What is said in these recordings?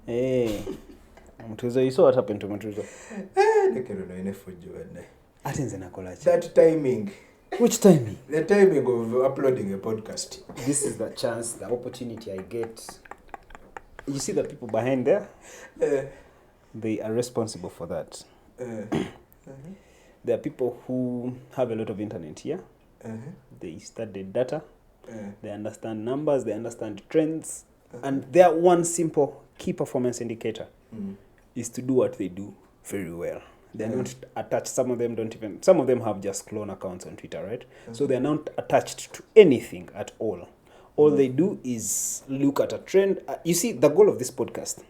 Hey, Mtuzo, you saw what happened to Mtuzo? That timing. Which timing? The timing of uploading a podcast. This is the chance, the opportunity I get. You see the people behind there? They are responsible for that. There are people who have a lot of internet here. They study data. They understand numbers. They understand trends. And their one simple key performance indicator is to do what they do very well. They're not attached. Some of them have just clone accounts on Twitter, right? So they're not attached to anything at all. All they do is look at a trend. You see, the goal of this podcast,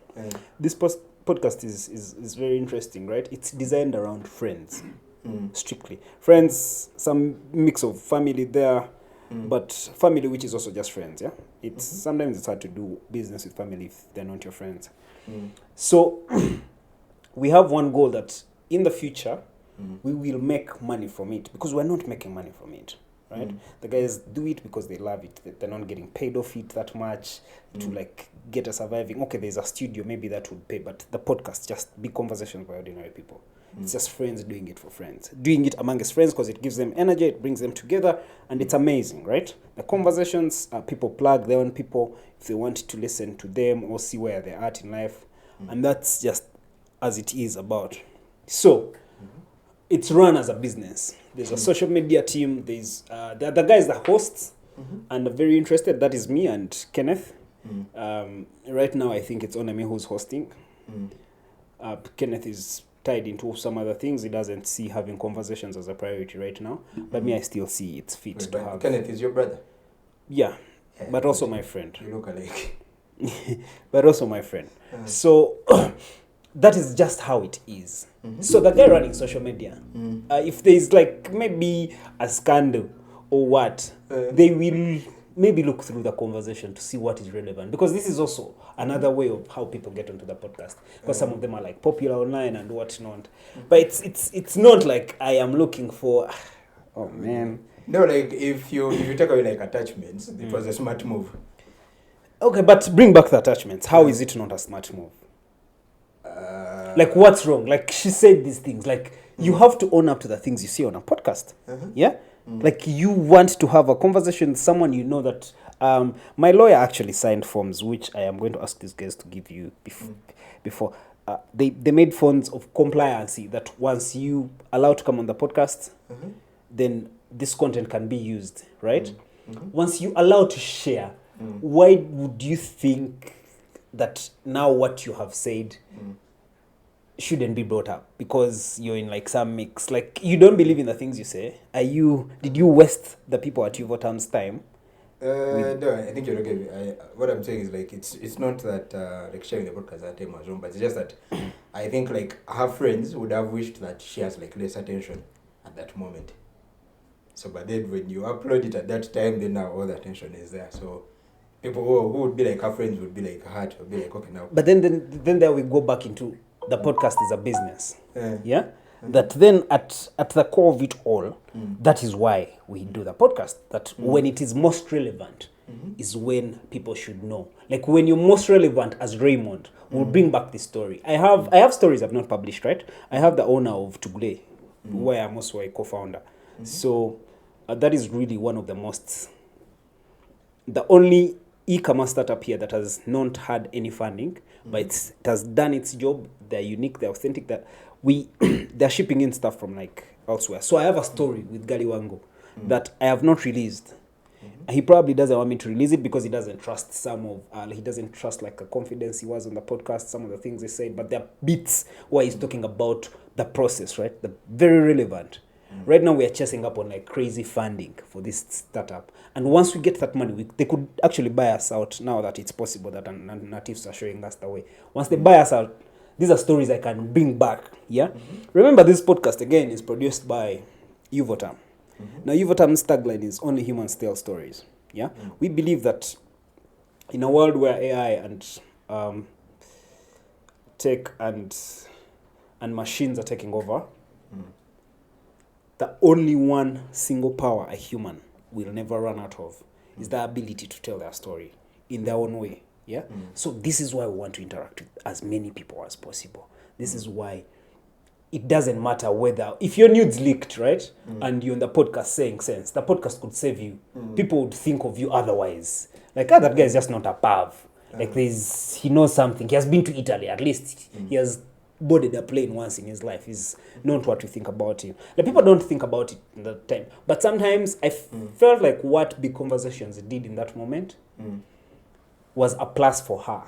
this podcast is very interesting, right? It's designed around friends, strictly. Friends, some mix of family there, but family which is also just friends, yeah? Sometimes it's hard to do business with family if they're not your friends. So we have one goal that in the future, we will make money from it because we're not making money from it, right? The guys do it because they love it. They're not getting paid off it that much to like get a surviving. Okay, there's a studio, maybe that would pay, but the podcast, just big conversations by ordinary people. It's just friends doing it for friends. Doing it amongst friends because it gives them energy, it brings them together, and it's amazing, right? The conversations, people plug their own people if they want to listen to them or see where they're at in life. And that's just as it is about. So, it's run as a business. There's a social media team. There's the guys that hosts and are very interested. That is me and Kenneth. Right now, I think it's Onemi who's hosting. Kenneth is tied into some other things. He doesn't see having conversations as a priority right now. But me, I still see it's fit to have. Kenneth is your brother? Yeah, but also my friend. You look alike. But also my friend. So that is just how it is. So the guy running social media, if there's like maybe a scandal or what, they will maybe look through the conversation to see what is relevant. Because this is also another way of how people get onto the podcast. Because some of them are like popular online and whatnot. But it's not like I am looking for, oh man. No, like if you take away like attachments, it was a smart move. Okay, but bring back the attachments. How is it not a smart move? Like, what's wrong? Like, she said these things. Like, you have to own up to the things you see on a podcast. Yeah? Like, you want to have a conversation with someone you know that... my lawyer actually signed forms, which I am going to ask these guys to give you before. They made forms of compliancy that once you allow to come on the podcast, then this content can be used, right? Once you allow to share, why would you think that now what you have said shouldn't be brought up? Because you're in like some mix. Like, you don't believe in the things you say. Did you waste the people at Uvotam's time? No, I think you're okay. What I'm saying is like it's not that like sharing the podcast at time was wrong, but it's just that I think like her friends would have wished that she has like less attention at that moment. So but then when you upload it at that time, then now all the attention is there. So people who would be like her friends would be like hurt, would be like, okay now. But then there we go back into the podcast is a business. Yeah? That then at the core of it all, that is why we do the podcast. That when it is most relevant is when people should know. Like when you're most relevant as Raymond, we'll bring back this story. I have stories I've not published, right? I have the owner of Tugule, where I'm also a co-founder. So that is really one of the only e-commerce startup here that has not had any funding, but it has done its job. They're unique, they're authentic, that they're shipping in stuff from like elsewhere. So I have a story with Gali Wango that I have not released. He probably doesn't want me to release it because he doesn't trust he doesn't trust like a confidence he was on the podcast, some of the things they said, but there are bits where he's talking about the process, right? The very relevant. Right now we are chasing up on like crazy funding for this startup. And once we get that money, they could actually buy us out now that it's possible that natives are showing us the way. Once they buy us out, these are stories I can bring back. Yeah. Remember, this podcast again is produced by Uvotam. Now, Uvotam's tagline is "Only humans tell stories." Yeah. We believe that in a world where AI and tech and machines are taking over, the only one single power a human will never run out of is the ability to tell their story in their own way. Yeah. So this is why we want to interact with as many people as possible. This is why it doesn't matter whether, if your nudes leaked, right, and you're in the podcast saying sense, the podcast could save you. People would think of you otherwise. Like, that guy is just not a perv. Like, he knows something. He has been to Italy, at least. He has boarded a plane once in his life. He's known what we think about him. Like, people don't think about it in that time. But sometimes I felt like what Big Conversations did in that moment was a plus for her.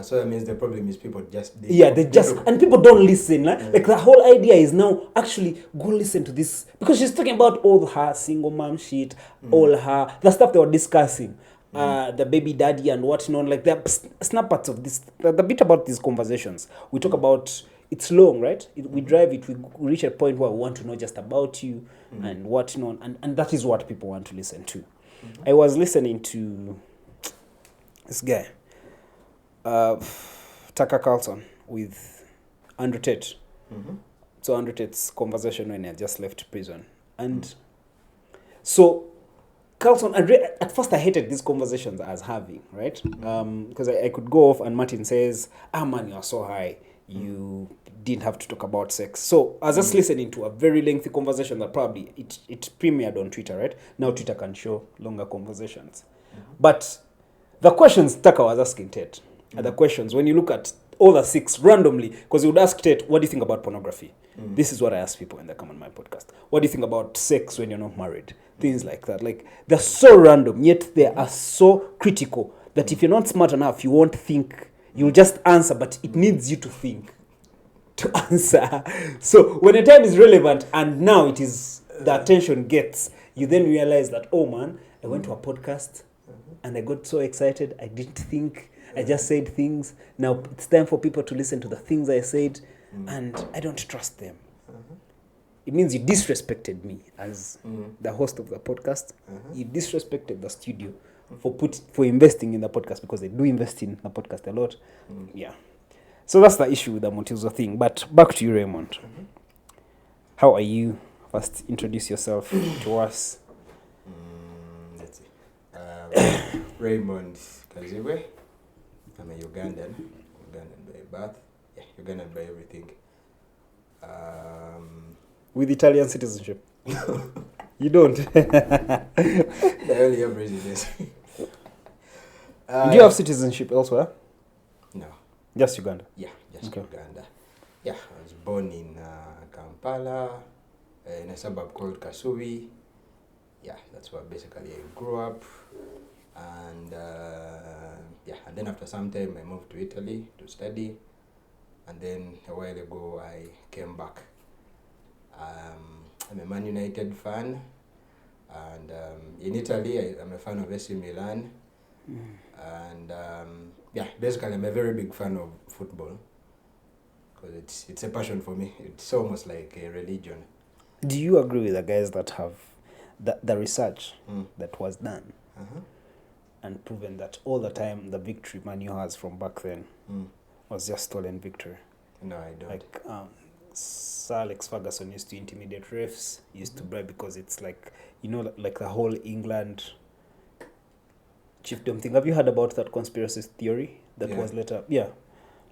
So that means the problem is people just... and people don't listen. Like the whole idea is now actually go listen to this. Because she's talking about all her single mom shit, all the stuff they were discussing. The baby daddy and whatnot. Like the snippets of this, the bit about these conversations. We talk about, it's long, right? We drive it, we reach a point where we want to know just about you and whatnot. And that is what people want to listen to. I was listening to this guy. Tucker Carlson with Andrew Tate. So Andrew Tate's conversation when he had just left prison. And so Carlson, at first I hated these conversations I was having, right? Because I could go off and Martin says, man, you are so high. You didn't have to talk about sex. So I was just listening to a very lengthy conversation that probably it premiered on Twitter, right? Now Twitter can show longer conversations. But the questions Tucker was asking Tate, the questions, when you look at all the 6 randomly, because you would ask Tate, what do you think about pornography? This is what I ask people when they come on my podcast. What do you think about sex when you're not married? Things like that. Like, they're so random, yet they are so critical that if you're not smart enough, you won't think. You'll just answer, but it needs you to think to answer. So when a time is relevant and now it is, the attention gets, you then realize that, oh man, I went to a podcast and I got so excited, I didn't think. I just said things. Now it's time for people to listen to the things I said, and I don't trust them. It means you disrespected me as the host of the podcast. You disrespected the studio for investing in the podcast, because they do invest in the podcast a lot. Yeah. So that's the issue with the Motizo thing. But back to you, Raymond. How are you? First, introduce yourself to us. Let's see. Raymond Kazibwe. I'm a Ugandan by birth, Ugandan by everything. With Italian citizenship? You don't? I only have residence. Do you have citizenship elsewhere? No. Just Uganda? Yeah, just Uganda. Yeah, I was born in Kampala, in a suburb called Kasubi. Yeah, that's where basically I grew up. And and then after some time I moved to Italy to study, and then a while ago I came back. I'm a Man United fan, and in Italy I'm a fan of AC Milan, and basically I'm a very big fan of football, because it's a passion for me. It's almost like a religion. Do you agree with the guys that have the research that was done? And proven that all the time the victory Man U has from back then was just stolen victory? No, I don't. Like Sir Alex Ferguson used to intimidate refs, used to bribe, because it's like, like the whole England chiefdom thing. Have you heard about that conspiracy theory that was later? Yeah.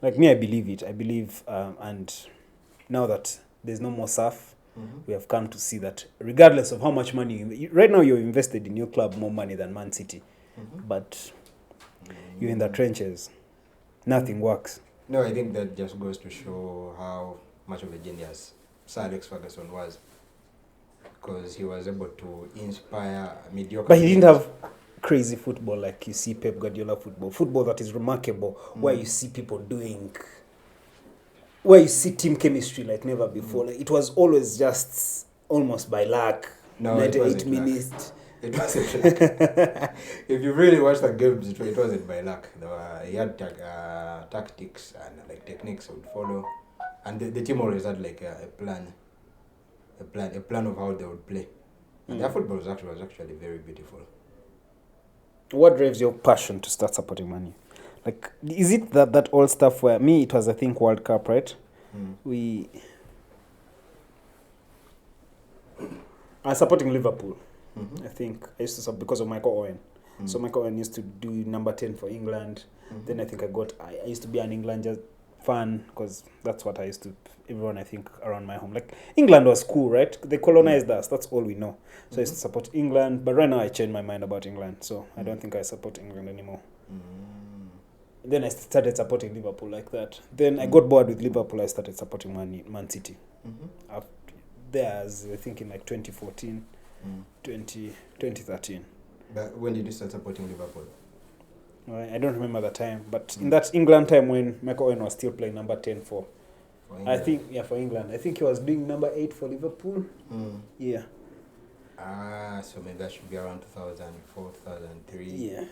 Like me, I believe it. I believe, and now that there's no more SAF, we have come to see that regardless of how much money, right now you're invested in your club more money than Man City. But you're in the trenches. Nothing works. No, I think that just goes to show how much of a genius Sir Alex Ferguson was, because he was able to inspire mediocre. But he didn't have crazy football like you see Pep Guardiola football that is remarkable, where you see people where you see team chemistry like never before. Like, it was always just almost by luck. No, 98 minutes. It wasn't luck. If you really watch the games, it wasn't by luck. He had tactics and like techniques he would follow, and the team always had like a plan of how they would play. And their football was actually very beautiful. What drives your passion to start supporting Man U? Like, is it that old stuff where me it was, I think, World Cup, right? We are supporting Liverpool. I think I used to support because of Michael Owen. So Michael Owen used to do number 10 for England. Then I think I used to be an England just fan because that's what I used to, everyone I think around my home. Like England was cool, right? They colonized us. That's all we know. So I used to support England. But right now I changed my mind about England. So I don't think I support England anymore. Then I started supporting Liverpool like that. Then I got bored with Liverpool. I started supporting Man City. There's, I think, in like 2014, 2013. But when did you start supporting Liverpool? I don't remember the time. But in that England time when Michael Owen was still playing number 10 for England. I think, for England. I think he was doing number 8 for Liverpool. Yeah. So maybe that should be around 2004, 2003. Yeah.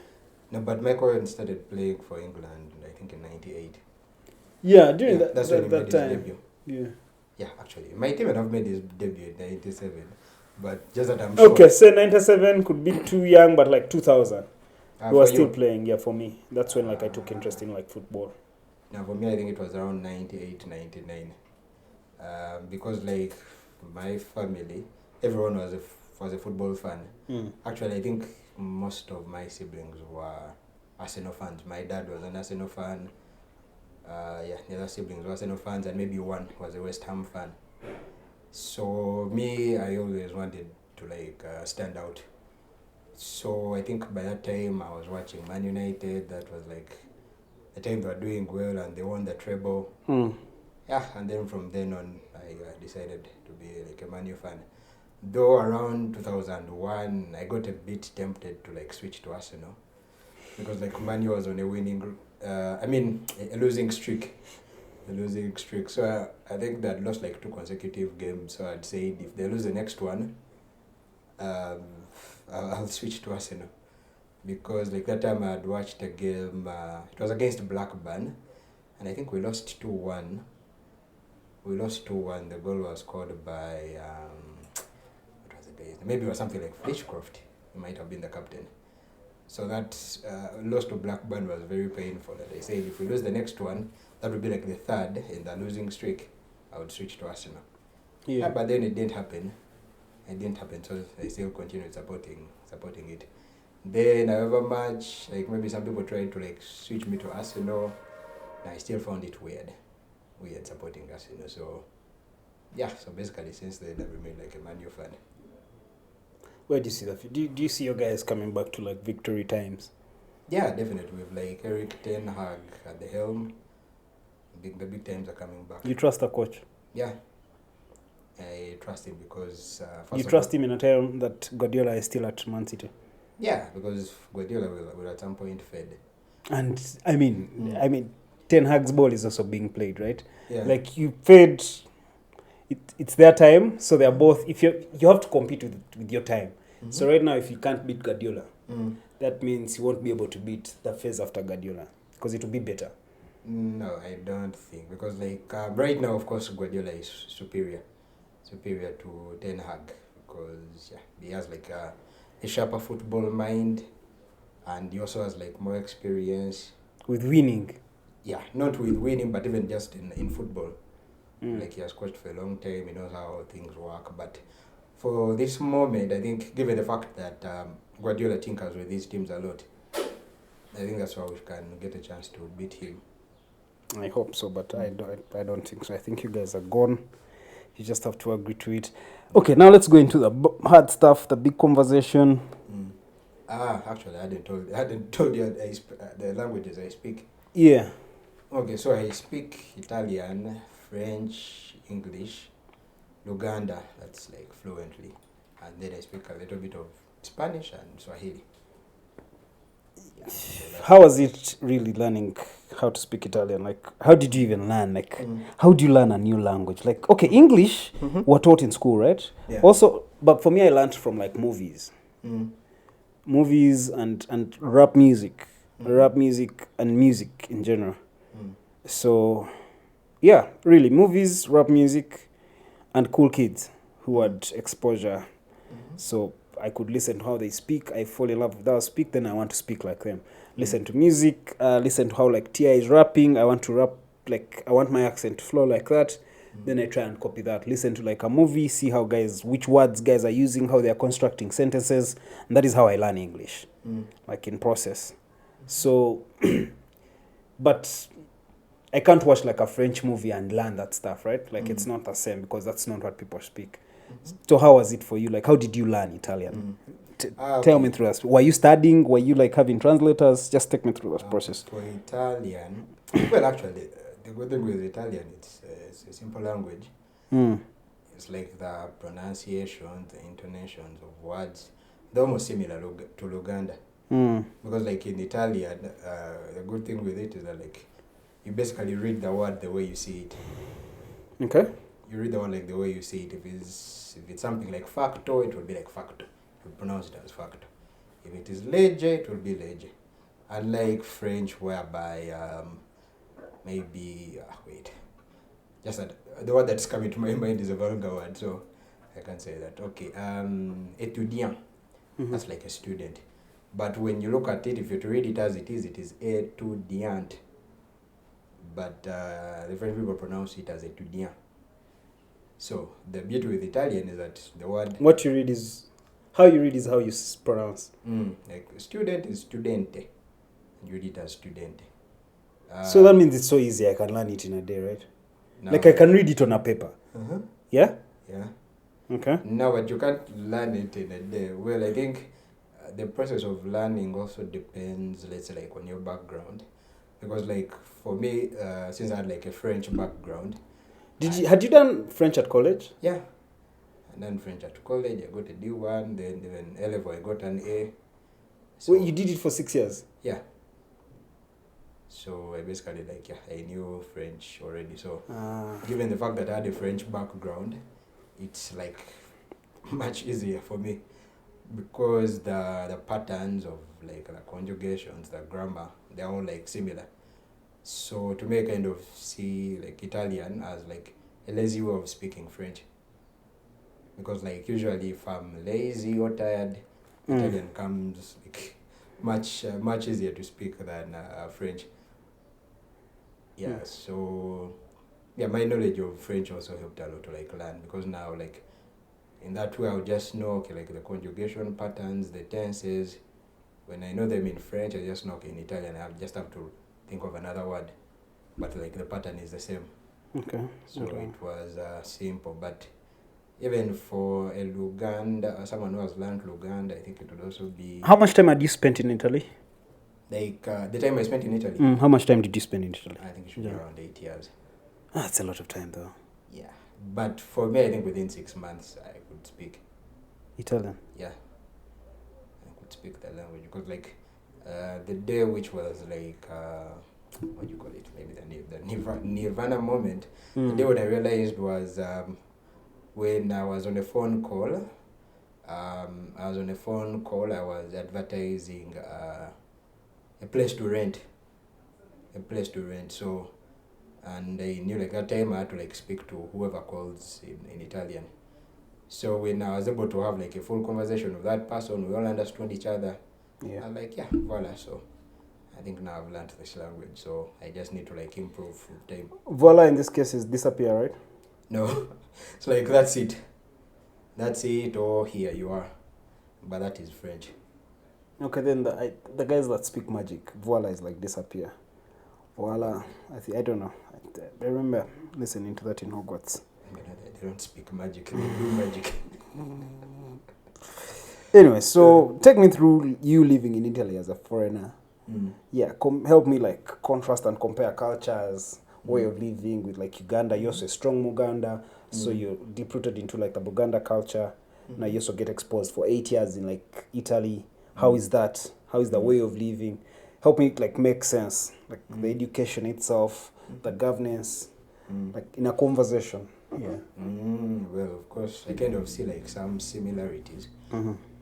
No, but Michael Owen started playing for England, I think, in 98. Yeah, during that's when he made his time. debut. Yeah. Yeah, actually. My team would have made his debut in 97. But just that I'm sure. Okay, so 97 could be too young, but like 2000. He was still playing, for me. That's when like I took interest in like football. Now, for me, I think it was around 98, 99. Because like my family, everyone was a football fan. Actually, I think most of my siblings were Arsenal fans. My dad was an Arsenal fan. The other siblings were Arsenal fans, and maybe one was a West Ham fan. So me, I always wanted to like stand out. So I think by that time I was watching Man United. That was like the time they were doing well and they won the treble. Yeah, and then from then on I decided to be like a Man U fan. Though around 2001 I got a bit tempted to like switch to Arsenal because like Man U was on a a losing streak. So I think they had lost like 2 consecutive games. So I'd say if they lose the next one, I'll switch to Arsenal because like that time I had watched a game. It was against Blackburn, and I think we lost 2-1. The goal was scored by what was the guy? Maybe it was something like Flitchcroft. He might have been the captain. So that loss to Blackburn was very painful. And I said if we lose the next one, that would be like the 3rd in the losing streak. I would switch to Arsenal. Yeah, but then it didn't happen. So I still continued supporting it. Then however much, like maybe some people tried to like switch me to Arsenal, I still found it weird supporting Arsenal. So so basically since then I've remained like a Man U fan. Where do you see that? Do you see your guys coming back to like victory times? Yeah, definitely. With like Eric Ten Hag at the helm, the big times are coming back. You trust the coach? Yeah. I trust him because... you trust him in a time that Guardiola is still at Man City? Yeah, because Guardiola will at some point fade. And I mean, Ten Hag's ball is also being played, right? Yeah. Like you fade, it's their time, so they're both. If you have to compete with your time. So right now, if you can't beat Guardiola, that means you won't be able to beat the phase after Guardiola because it will be better. No, I don't think because like right now, of course, Guardiola is superior to Ten Hag because he has like a sharper football mind and he also has like more experience with winning. Yeah, not with winning, but even just in football. Like he has coached for a long time, he knows how things work. But for this moment, I think given the fact that Guardiola tinkers with these teams a lot, I think that's why we can get a chance to beat him. I hope so, but I don't think so. I think you guys are gone. You just have to agree to it. Okay, now let's go into the hard stuff, the big conversation. Actually, I hadn't told you the languages I speak. Yeah. Okay, so I speak Italian, French, English, Uganda, that's like fluently. And then I speak a little bit of Spanish and Swahili. Yeah, so how was it really learning how to speak Italian? Like, how did you even learn? Like, how do you learn a new language? Like, okay, English were taught in school, right? Yeah. Also, but for me, I learned from like movies. Movies and rap music. Rap music and music in general. So, yeah, really, movies, rap music, and cool kids who had exposure. So I could listen to how they speak. I fall in love with how they speak. Then I want to speak like them. Listen to music. Listen to how like T.I. is rapping. I want to rap like I want my accent to flow like that. Then I try and copy that. Listen to like a movie. See how which words guys are using. How they are constructing sentences. And that is how I learn English. like in process. So, but I can't watch like a French movie and learn that stuff, right? Like it's not the same because that's not what people speak. So how was it for you? Like how did you learn Italian? Tell me through that. Were you studying? Were you like having translators? Just take me through that process. For Italian, well, actually, the good thing with Italian, it's a simple language. It's like the pronunciation, the intonations of words, they're almost similar to Uganda. Because like in Italian, the good thing with it is that like you basically read the word the way you see it. Okay. You read the word like the way you see it. If it's something like facto, it will be like facto. You pronounce it as facto. If it is legge, it will be legge. Unlike French, whereby maybe just that the word that's coming to my mind is a vulgar word, so I can't say that. Okay, étudiant. That's like a student. But when you look at it, if you read it as it is étudiant. But the French people pronounce it as étudiant. So the beauty with Italian is that the word how you read is how you pronounce. Like student is studente. You read it as studente. So that means it's so easy. I can learn it in a day, right? Now, like I can read it on a paper. Yeah. Yeah. Okay. No, but you can't learn it in a day. Well, I think the process of learning also depends, let's say, like on your background. Because like for me, since I had like a French background. Had you done French at college? Yeah. I done French at college. I got a D1, then even A-level I got an A. So, Wait, you did it for 6 years? Yeah. So I basically I knew French already. So given the fact that I had a French background, it's like much easier for me because the patterns of like the conjugations, the grammar, they're all like similar. So to me, I kind of see like Italian as like a lazy way of speaking French. Because like usually if I'm lazy or tired, Italian comes like much easier to speak than French. Yeah, so yeah, my knowledge of French also helped a lot to like learn because now like in that way I'll just know like the conjugation patterns, the tenses. When I know them in French, I just know in Italian I just have to think of another word, but like the pattern is the same. Okay. So it was simple, but even for a Luganda, someone who has learned Luganda, I think it would also be. How much time had you spent in Italy? Like the time I spent in Italy. How much time did you spend in Italy? I think it should be around 8 years. That's a lot of time though. Yeah, but for me, I think within 6 months I could speak Italian. Yeah, I could speak the language because like the day which was like what do you call it? Maybe the nirvana moment. The day when I realized was when I was on a phone call. I was advertising a place to rent. So, and I knew like that time I had to like speak to whoever calls in Italian. So when I was able to have like a full conversation with that person, we all understood each other. Yeah. I was like, yeah, voila. So I think now I've learned this language. So I just need to like improve with time. Voila in this case is disappear, right? No, it's like that's it. That's it, or here you are. But that is French. Okay, then the guys that speak magic, voila is like disappear. Voila, I don't know. I remember listening to that in Hogwarts. They don't speak magic, they do magic. Anyway, so take me through you living in Italy as a foreigner. Yeah, help me like contrast and compare cultures, way of living with like Uganda. You're also a strong Uganda, so you're deep-rooted into like the Buganda culture. Now you also get exposed for 8 years in like Italy. How is that? How is the way of living? Help me like make sense, like the education itself, the governance, like in a conversation. Yeah. Well, of course, I kind of see like some similarities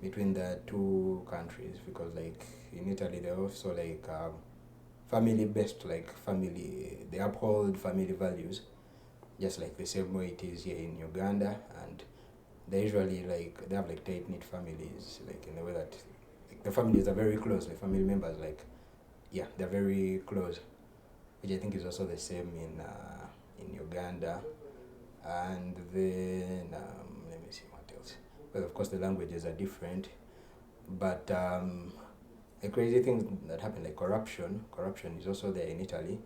between the two countries because like in Italy they're also like family-based, like they uphold family values, just like the same way it is here in Uganda, and they usually like they have like tight-knit families, like in the way that like, the families are very close, the family members they're very close, which I think is also the same in Uganda. And then let me see what else. Well, of course the languages are different, but a crazy thing that happened, like corruption. Corruption is also there in Italy.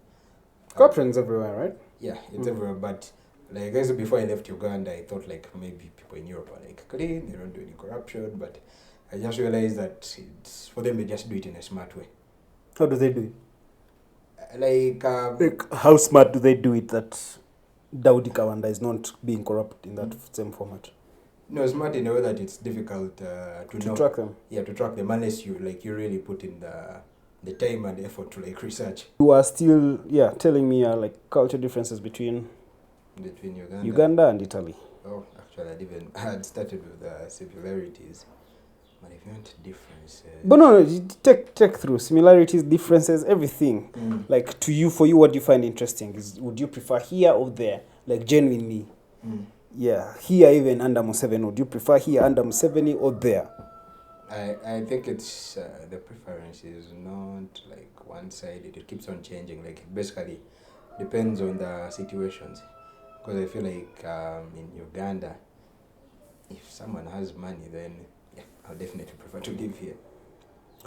Corruption's everywhere, right? Yeah, it's everywhere. But like I guess before I left Uganda, I thought like maybe people in Europe are like clean, they don't do any corruption. But I just realized that it's for them, they just do it in a smart way. How do they do it? Like how smart do they do it that Daudi Kawanda is not being corrupt in that same format? No, smart in a way that it's difficult to know. Track them. Yeah, to track them unless you really put in the time and effort to like research. You are still telling me like culture differences between Uganda and Italy. Oh, actually, I had started with the similarities. But if you want differences... But no, take through similarities, differences, everything. Like to you, for you, what do you find interesting? Would you prefer here or there? Like genuinely. Yeah, here even under Museveni. Would you prefer here under Museveni or there? I think it's the preference is not like one-sided. It keeps on changing. Like it basically depends on the situations. Because I feel like in Uganda, if someone has money, then I'll definitely prefer to live here.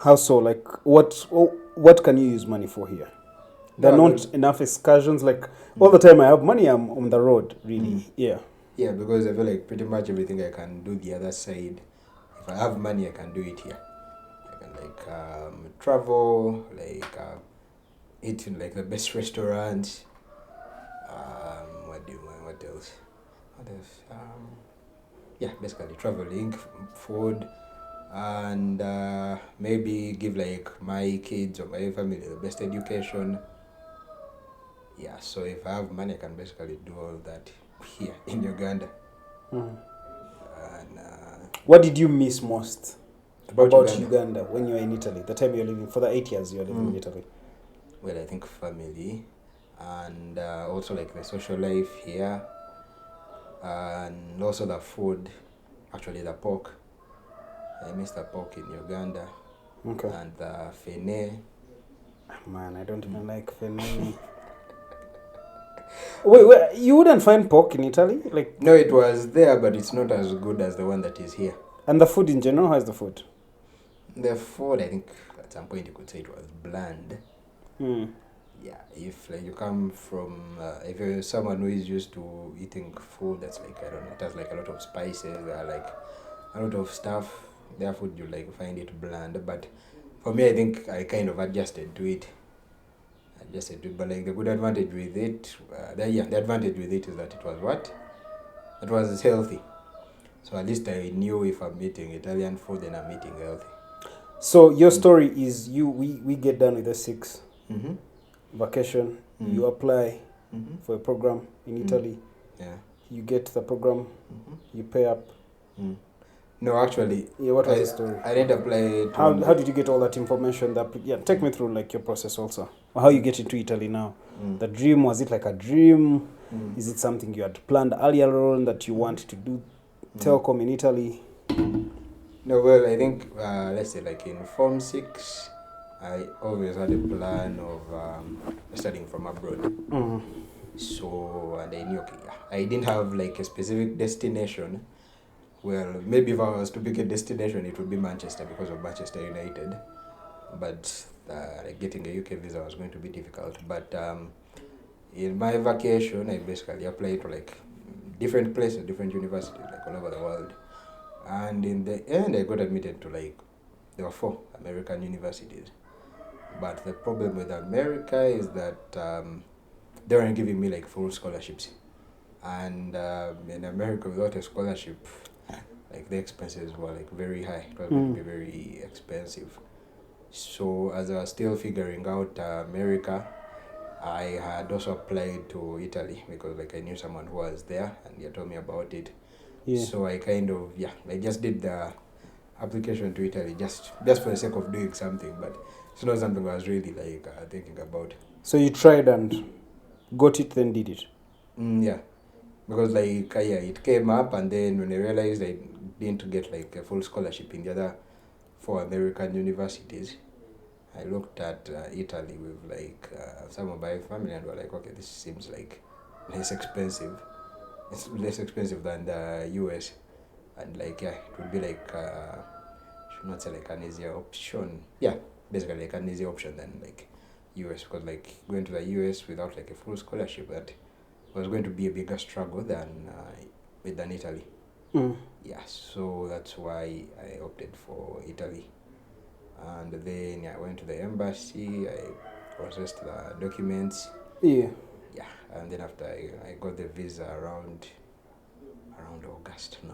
How so? Like what can you use money for here? There are not enough excursions. Like all the time I have money, I'm on the road, really. Yeah, because I feel like pretty much everything I can do the other side. If I have money, I can do it here. I can like travel, like eat in like the best restaurants. What else? Yeah, basically traveling, food, and maybe give like my kids or my family the best education. Yeah, so if I have money, I can basically do all that here in Uganda. And what did you miss most about Uganda when you were in Italy? The time you were living, for the 8 years you were living in Italy. Well, I think family, and also like the social life here, and also the food, actually the pork. I miss the pork in Uganda. Okay. And the fene. Man, I don't even like fene. Wait, you wouldn't find pork in Italy? Like no, it was there, but it's not as good as the one that is here. And the food in general, how is the food? The food, I think at some point you could say it was bland. Yeah, if like you come from, if you're someone who is used to eating food that's like, I don't know, it has like a lot of spices, like a lot of stuff, their food you like find it bland. But for me, I think I kind of adjusted to it. But like the good advantage with it, the advantage with it is that it was healthy. So at least I knew if I'm eating Italian food, then I'm eating healthy. So your story is we get done with the 6 vacation. You apply for a program in Italy. Yeah. You get the program. You pay up. No, actually. Yeah, what was the story? I didn't apply. How did you get all that information? Take me through like your process also. Or how you get into Italy now. The dream, was it like a dream? Is it something you had planned earlier on that you want to do telecom in Italy? No, well, I think, let's say like in Form 6, I always had a plan of studying from abroad. So, and I knew, I didn't have like a specific destination. Well, maybe if I was to pick a destination, it would be Manchester because of Manchester United. But getting a UK visa was going to be difficult. But in my vacation, I basically applied to like different places, different universities, like all over the world. And in the end, I got admitted to like, there were 4 American universities. But the problem with America is that they weren't giving me like full scholarships. And in America, without a scholarship, like the expenses were like very high. It was going to be very expensive. So as I was still figuring out America, I had also applied to Italy because like I knew someone who was there and he told me about it. Yeah. So I kind of, I just did the application to Italy just for the sake of doing something, but it's not something I was really like thinking about. So you tried and got it, then did it? Yeah, because like it came up, and then when I realized I didn't get like a full scholarship in the other 4 American universities, I looked at Italy with like some of my family and were like, okay, this seems like less expensive. It's less expensive than the US, and like it would be like should not say like an easier option. Yeah, basically like an easy option than like US, because like going to the US without like a full scholarship, that was going to be a bigger struggle than Italy. Yeah, so that's why I opted for Italy. And then I went to the embassy, I processed the documents. Yeah, and then after I got the visa around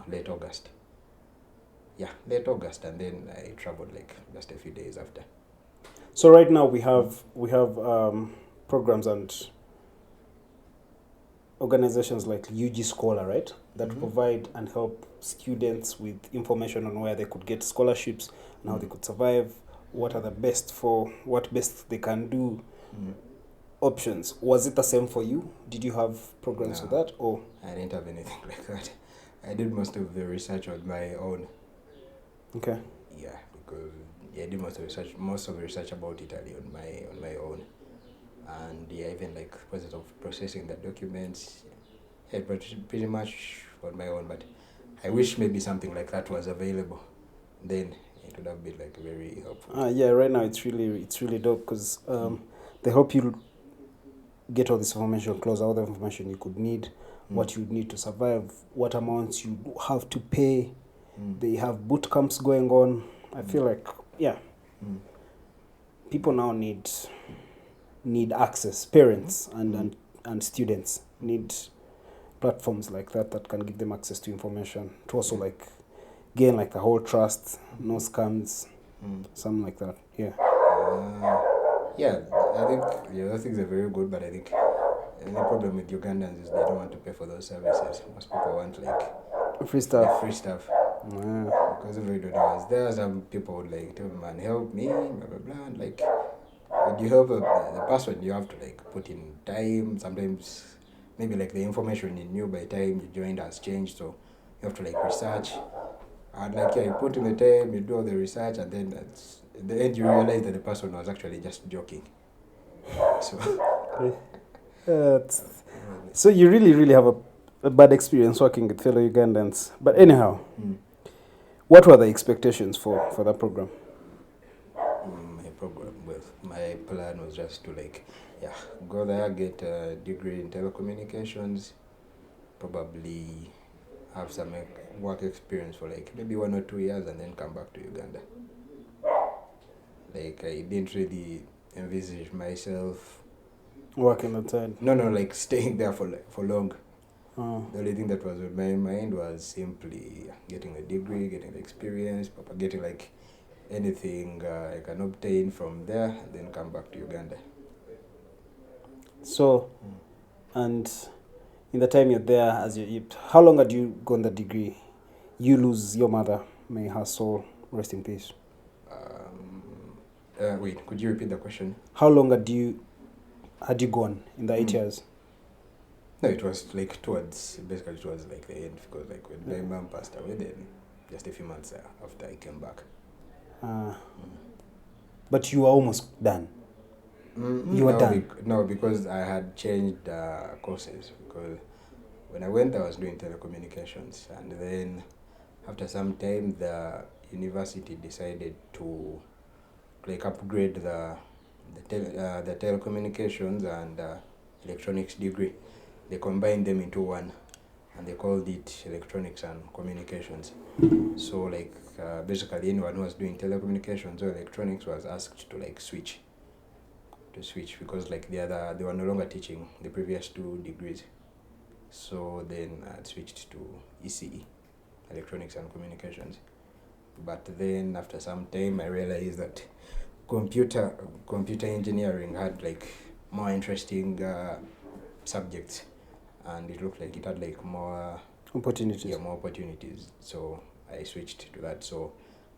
late August. Yeah, late August, and then I traveled like just a few days after. so right now we have programs and organizations like UG Scholar, right, that provide and help students with information on where they could get scholarships and how they could survive, what are the best they can do, options. Was it the same for you? Did you have programs for that, or? I didn't have anything like that. I did most of the research on my own. Okay. Yeah, because I did most of the research about Italy on my own. And even like process of processing the documents, but pretty much on my own. But I wish maybe something like that was available. Then it would have been like very helpful. Yeah, right now it's really dope because they help you get all this information, close all the information you could need, what you would need to survive, what amounts you have to pay. They have boot camps going on. I feel like people now need access. Parents and students need platforms like that can give them access to information, to also like gain like a whole trust, no scams, something like that. I think the other things are very good, but I think the problem with Ugandans is they don't want to pay for those services. Most people want like free stuff. Because of $8, there are some people would like tell me, man, help me, blah blah blah. And like, when you help the person, you have to like put in time. Sometimes maybe like the information you knew by the time you joined has changed, so you have to like research. And like you put in the time, you do all the research, and then at the end you realize that the person was actually just joking. So so you really have a bad experience working with fellow Ugandans. But anyhow, what were the expectations for that program? My plan was just to go there, get a degree in telecommunications, probably have some work experience for like maybe 1 or 2 years, and then come back to Uganda. Like I didn't really envisage myself working outside. No, like staying there for long. The only thing that was in my mind was simply getting a degree, getting the experience, getting like anything I can obtain from there, and then come back to Uganda. So, and in the time you're there, how long had you gone the degree? You lose your mother, may her soul rest in peace. Wait, could you repeat the question? How long had you gone in the 8 years? No, it was like towards like the end, because like when my mom passed away, then just a few months after I came back. But you were almost done. You were done. No, because I had changed courses. Because when I went, I was doing telecommunications, and then after some time, the university decided to like upgrade the telecommunications and electronics degree. They combined them into one, and they called it electronics and communications. So like basically anyone who was doing telecommunications or electronics was asked to like switch, because like they were no longer teaching the previous 2 degrees. So then I switched to ECE, electronics and communications. But then after some time, I realized that computer engineering had like more interesting subjects, and it looked like it had like more opportunities. Yeah, more opportunities. So I switched to that. So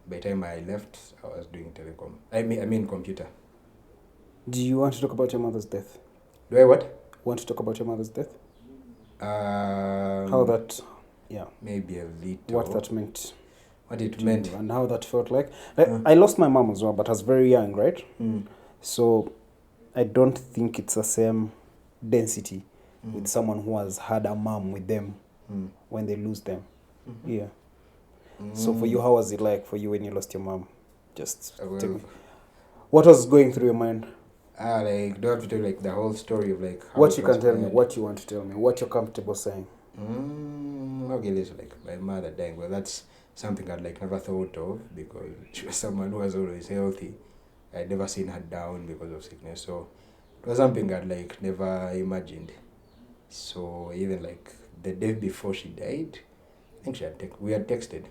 by the time I left, I was doing telecom. I mean computer. Do you want to talk about your mother's death? Do I what? Want to talk about your mother's death? How that? Yeah. Maybe a little. What that meant. What it meant. And how that felt like. I lost my mom as well, but I was very young, right? So I don't think it's the same density with someone who has had a mom with them when they lose them. Yeah. So for you, how was it like for you when you lost your mom? What was going through your mind? Like, do I have to tell like the whole story of like how What it you can tell me, transpired? what you want to tell me, what you're comfortable saying. Okay, this like my mother dying. Well, that's something I'd like never thought of because she was someone who was always healthy. I'd never seen her down because of sickness, so it was something I'd like never imagined. So even like the day before she died, I think we had texted,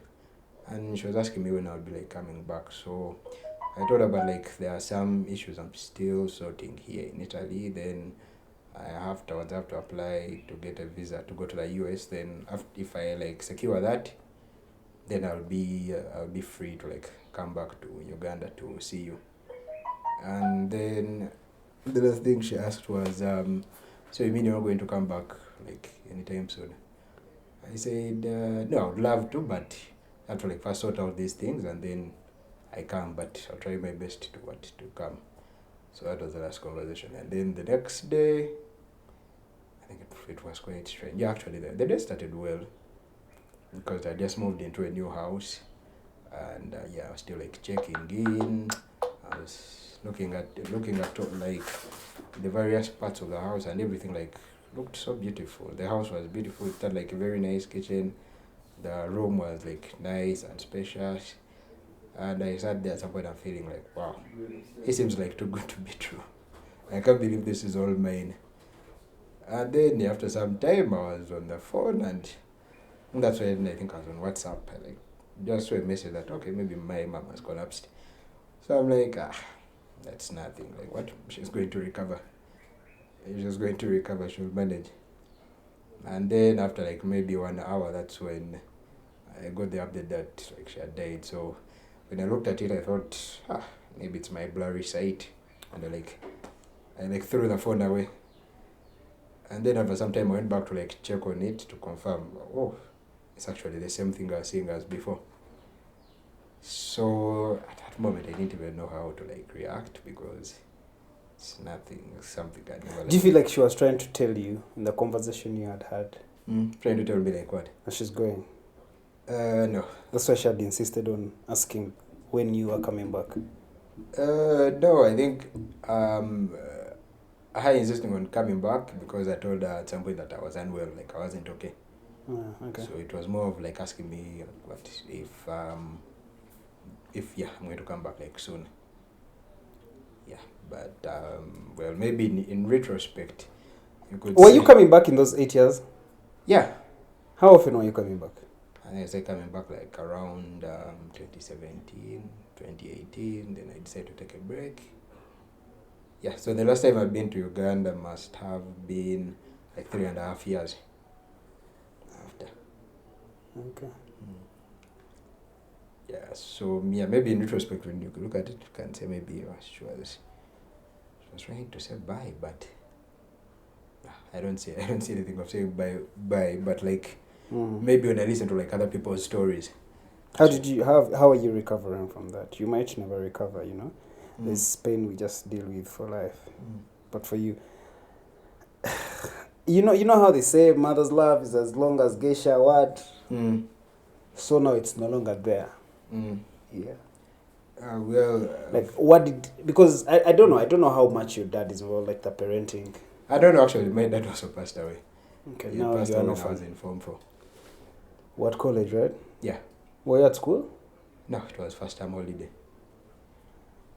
and she was asking me when I would be like coming back. So I told her about like there are some issues I'm still sorting here in Italy. Then I have to apply to get a visa to go to the US. Then if I like secure that, then I'll be free to like come back to Uganda to see you. And then the last thing she asked was, so you mean you're not going to come back like anytime soon? I said, no, I would love to, but I have to like first sort out these things and then I come, but I'll try my best to come. So that was the last conversation. And then the next day, I think it was quite strange. Yeah, actually, the day started well because I just moved into a new house, and I was still like checking in. I was looking at like the various parts of the house, and everything like looked so beautiful. The house was beautiful. It had like a very nice kitchen. The room was like nice and spacious. And I sat there at some point, I'm feeling like, wow, it seems like too good to be true. I can't believe this is all mine. And then after some time, I was on the phone, and that's when I think I was on WhatsApp. I like just saw a message that, okay, maybe my mom has collapsed. So I'm like, that's nothing. Like, what? She's going to recover. She's going to recover. She'll manage. And then after like maybe 1 hour, that's when I got the update that like she had died. So when I looked at it, I thought, maybe it's my blurry sight, and I threw the phone away. And then after some time, I went back to like check on it to confirm. Oh, it's actually the same thing I was seeing as before. So at that moment, I didn't even know how to like react because it's something I never. Do you feel like she was trying to tell you in the conversation you had had? Trying to tell me like what? And she's going. No. That's why she had insisted on asking when you are coming back. No, I think her insisting on coming back because I told her at some point that I was unwell, like I wasn't okay. Okay. So it was more of like asking me what if I'm going to come back like soon. Yeah, but well, maybe in retrospect, you could. Were you coming back in those 8 years? Yeah. How often were you coming back? I say coming back like around 2017, 2018, then I decided to take a break. Yeah, so the last time I've been to Uganda must have been like 3.5 years after. Okay. Yeah, so maybe in retrospect when you look at it, you can say maybe she was trying to say bye, but I don't see anything of saying bye, but like maybe when I listen to like other people's stories. How are you recovering from that? You might never recover, you know. There's pain we just deal with for life. But for you, you know how they say mother's love is as long as geisha what? So now it's no longer there. Yeah. Because I don't know how much your dad is involved, like the parenting. I don't know actually. My dad also passed away. Okay, He now passed you are away no when I was fun. in Form 4. What college, right? Yeah. Were you at school? No, it was first time holiday.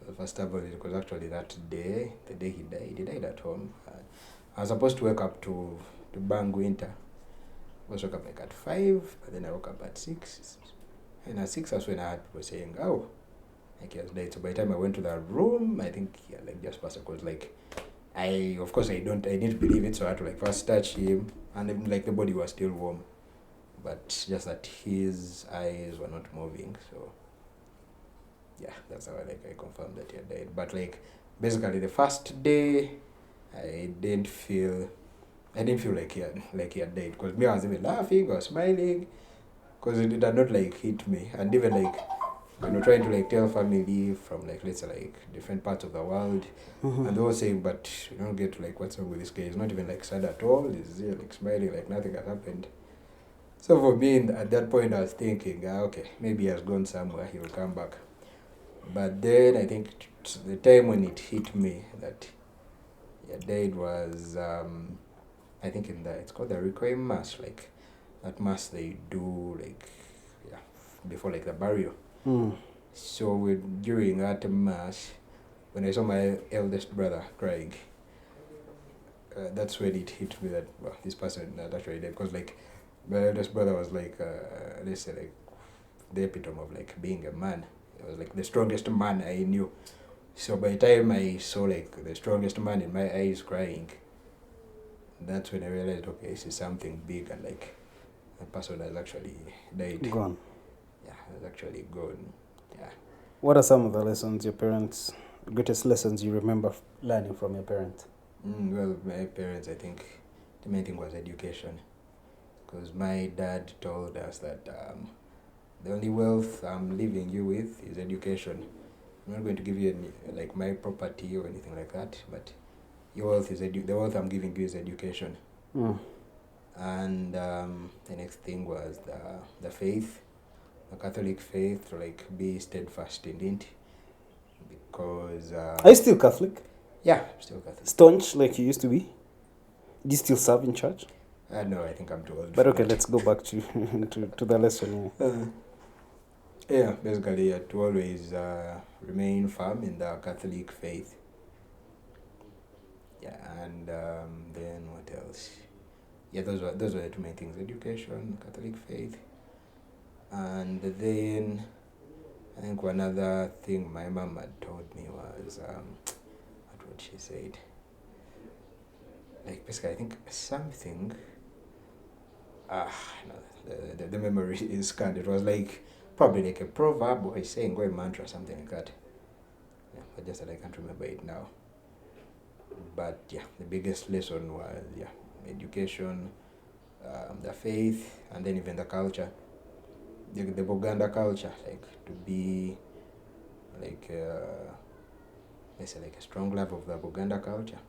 The first time holiday because actually that day, the day he died at home. I was supposed to wake up to bang winter. I was woke up like at 5, but then I woke up at 6. And at 6 that's when I had people saying, oh, like he has died. So by the time I went to the room, I think like just passed because like I didn't believe it, so I had to like first touch him, and even like the body was still warm, but just that his eyes were not moving. So yeah, that's how I confirmed that he had died. But like basically the first day, I didn't feel like he had died because me I was even laughing or smiling because it had not like hit me, and even like trying to like tell family from like let's say like different parts of the world, and they were saying, but you don't get to like what's wrong with this guy. He's not even like sad at all. He's like smiling like nothing had happened. So for me at that point I was thinking, okay, maybe he has gone somewhere. He will come back. But then I think the time when it hit me that Dad was I think it's called the Requiem Mass, like that mass they do like before like the burial. So during that mass, when I saw my eldest brother crying, that's when it hit me that this person actually died, because like my eldest brother was like let's say like the epitome of like being a man. It was like the strongest man I knew. So by the time I saw like the strongest man in my eyes crying, that's when I realized, okay, this is something big, and like the person has actually died. Gone. Yeah, has actually gone. Yeah. What are some of the greatest lessons you remember learning from your parents? Well, my parents, I think the main thing was education, because my dad told us that the only wealth I'm leaving you with is education. I'm not going to give you like my property or anything like that, but your wealth is the wealth I'm giving you is education. And the next thing was the faith, the Catholic faith, to like be steadfast in it, because Are you still Catholic? Yeah, I'm still Catholic. Staunch like you used to be? Do you still serve in church? No, I think I'm too old. But okay, let's go back to to the lesson. Yeah, basically, to always remain firm in the Catholic faith. Yeah, and then what else? Yeah, those were the two main things: education, Catholic faith, and then I think one other thing my mom had told me was what would she said? Like basically, I think something. No, the memory is scanned. It was like probably like a proverb or a saying or a mantra, something like that. Yeah, but just that I can't remember it now. But yeah, the biggest lesson was education, the faith, and then even the culture, the Uganda culture, like to be like let's say like a strong love of the Uganda culture.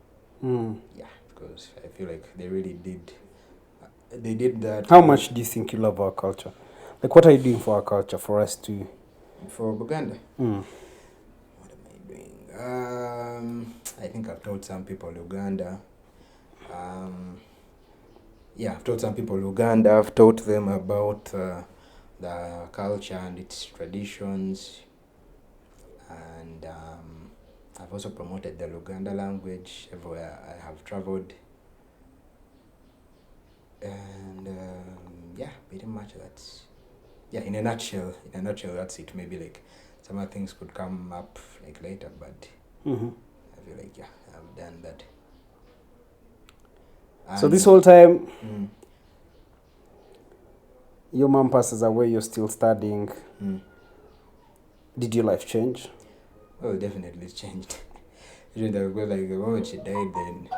Yeah, because I feel like they really did. They did that. How much do you think you love our culture? Like, what are you doing for our culture, for us to... For Uganda? What am I doing? I think I've taught some people Uganda. I've taught some people Uganda. I've taught them about the culture and its traditions. And I've also promoted the Uganda language everywhere I have traveled. And pretty much that's in a nutshell that's it. Maybe like some other things could come up like later, but I feel like I've done that. And so this whole time your mom passes away, you're still studying. Did your life change? Well, definitely it's changed. Because like the moment she died, then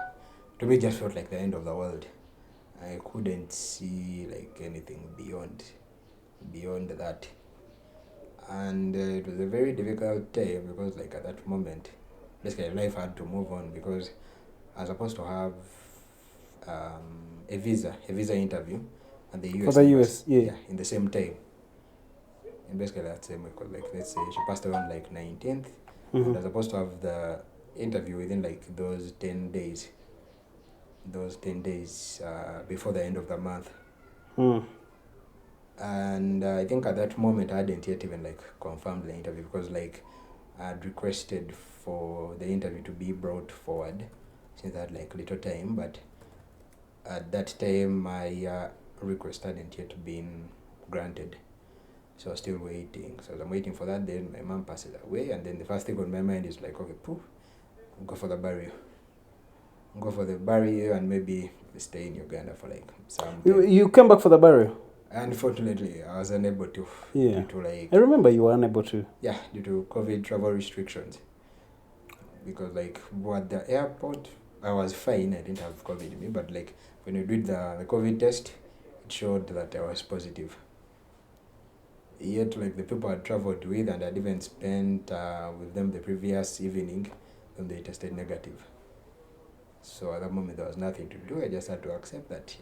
to me it just felt like the end of the world. I couldn't see like anything beyond that, and it was a very difficult time, because like at that moment basically life had to move on, because I was supposed to have a visa interview at the US. For the US, yeah, in the same time. And basically that same week, like let's say she passed away on like 19th, and I was supposed to have the interview within like those 10 days. Before the end of the month. And I think at that moment I hadn't yet even like confirmed the interview, because like I had requested for the interview to be brought forward since I had like little time, but at that time my request hadn't yet been granted, so I was still waiting. So as I'm waiting for that, then my mom passes away, and then the first thing on my mind is like, okay, go for the burial and maybe stay in Uganda for like some time. You came back for the burial? Unfortunately, I was unable to. Yeah. Due to like, I remember you were unable to. Yeah, due to COVID travel restrictions. Because like at the airport, I was fine. I didn't have COVID in me, but like when we did the COVID test, it showed that I was positive. Yet like the people I traveled with and I'd even spent with them the previous evening, then they tested negative. So at that moment there was nothing to do. I just had to accept that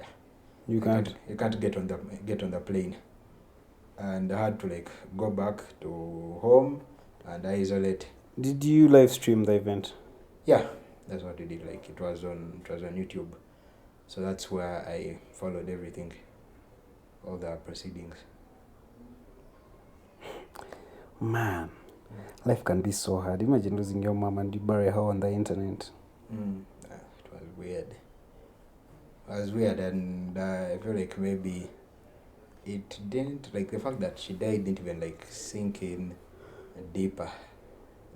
you can't get on the plane, and I had to like go back to home and I isolate. Did you live stream the event? Yeah, that's what we did. Like it was on YouTube, so that's where I followed everything, all the proceedings. Man, life can be so hard. Imagine losing your mom and you bury her on the internet. It was weird. It was weird, and I feel like maybe it didn't, like the fact that she died didn't even like sink in deeper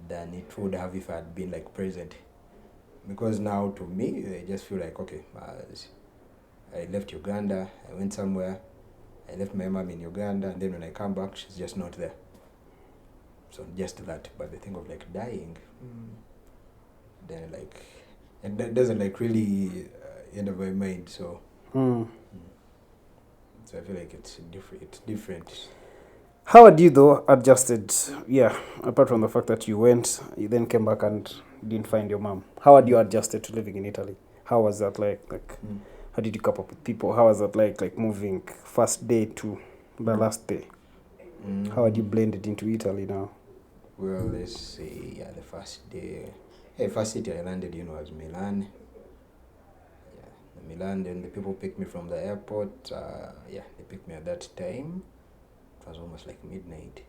than it would have if I had been like present. Because now to me, I just feel like, okay, I left Uganda, I went somewhere, I left my mom in Uganda, and then when I come back, she's just not there. So just that. But the thing of like dying, then like, and that doesn't like really enter my mind. So, so I feel like it's different. How had you though adjusted? Yeah, apart from the fact that you went, you then came back and didn't find your mom. How had you adjusted to living in Italy? How was that like? How did you cope up with people? How was that like moving first day to the last day? How had you blended into Italy now? Well, let's see. Yeah, the first day. Hey, first city I landed in was Milan. Yeah, Milan. Then the people picked me from the airport. They picked me at that time. It was almost like midnight.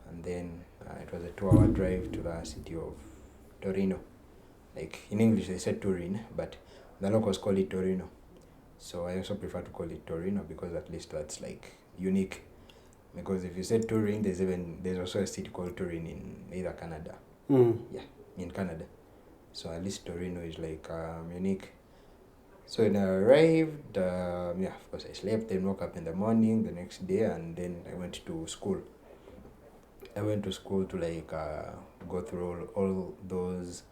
And then it was a 2-hour drive to the city of Torino. Like in English they said Turin, but the locals call it Torino. So I also prefer to call it Torino because at least that's like unique. Because if you say Turin, there's also a city called Turin in either Canada. Yeah, in Canada. So at least Torino is like unique. So when I arrived, of course I slept, then woke up in the morning the next day, and then I went to school. I went to school to like go through all those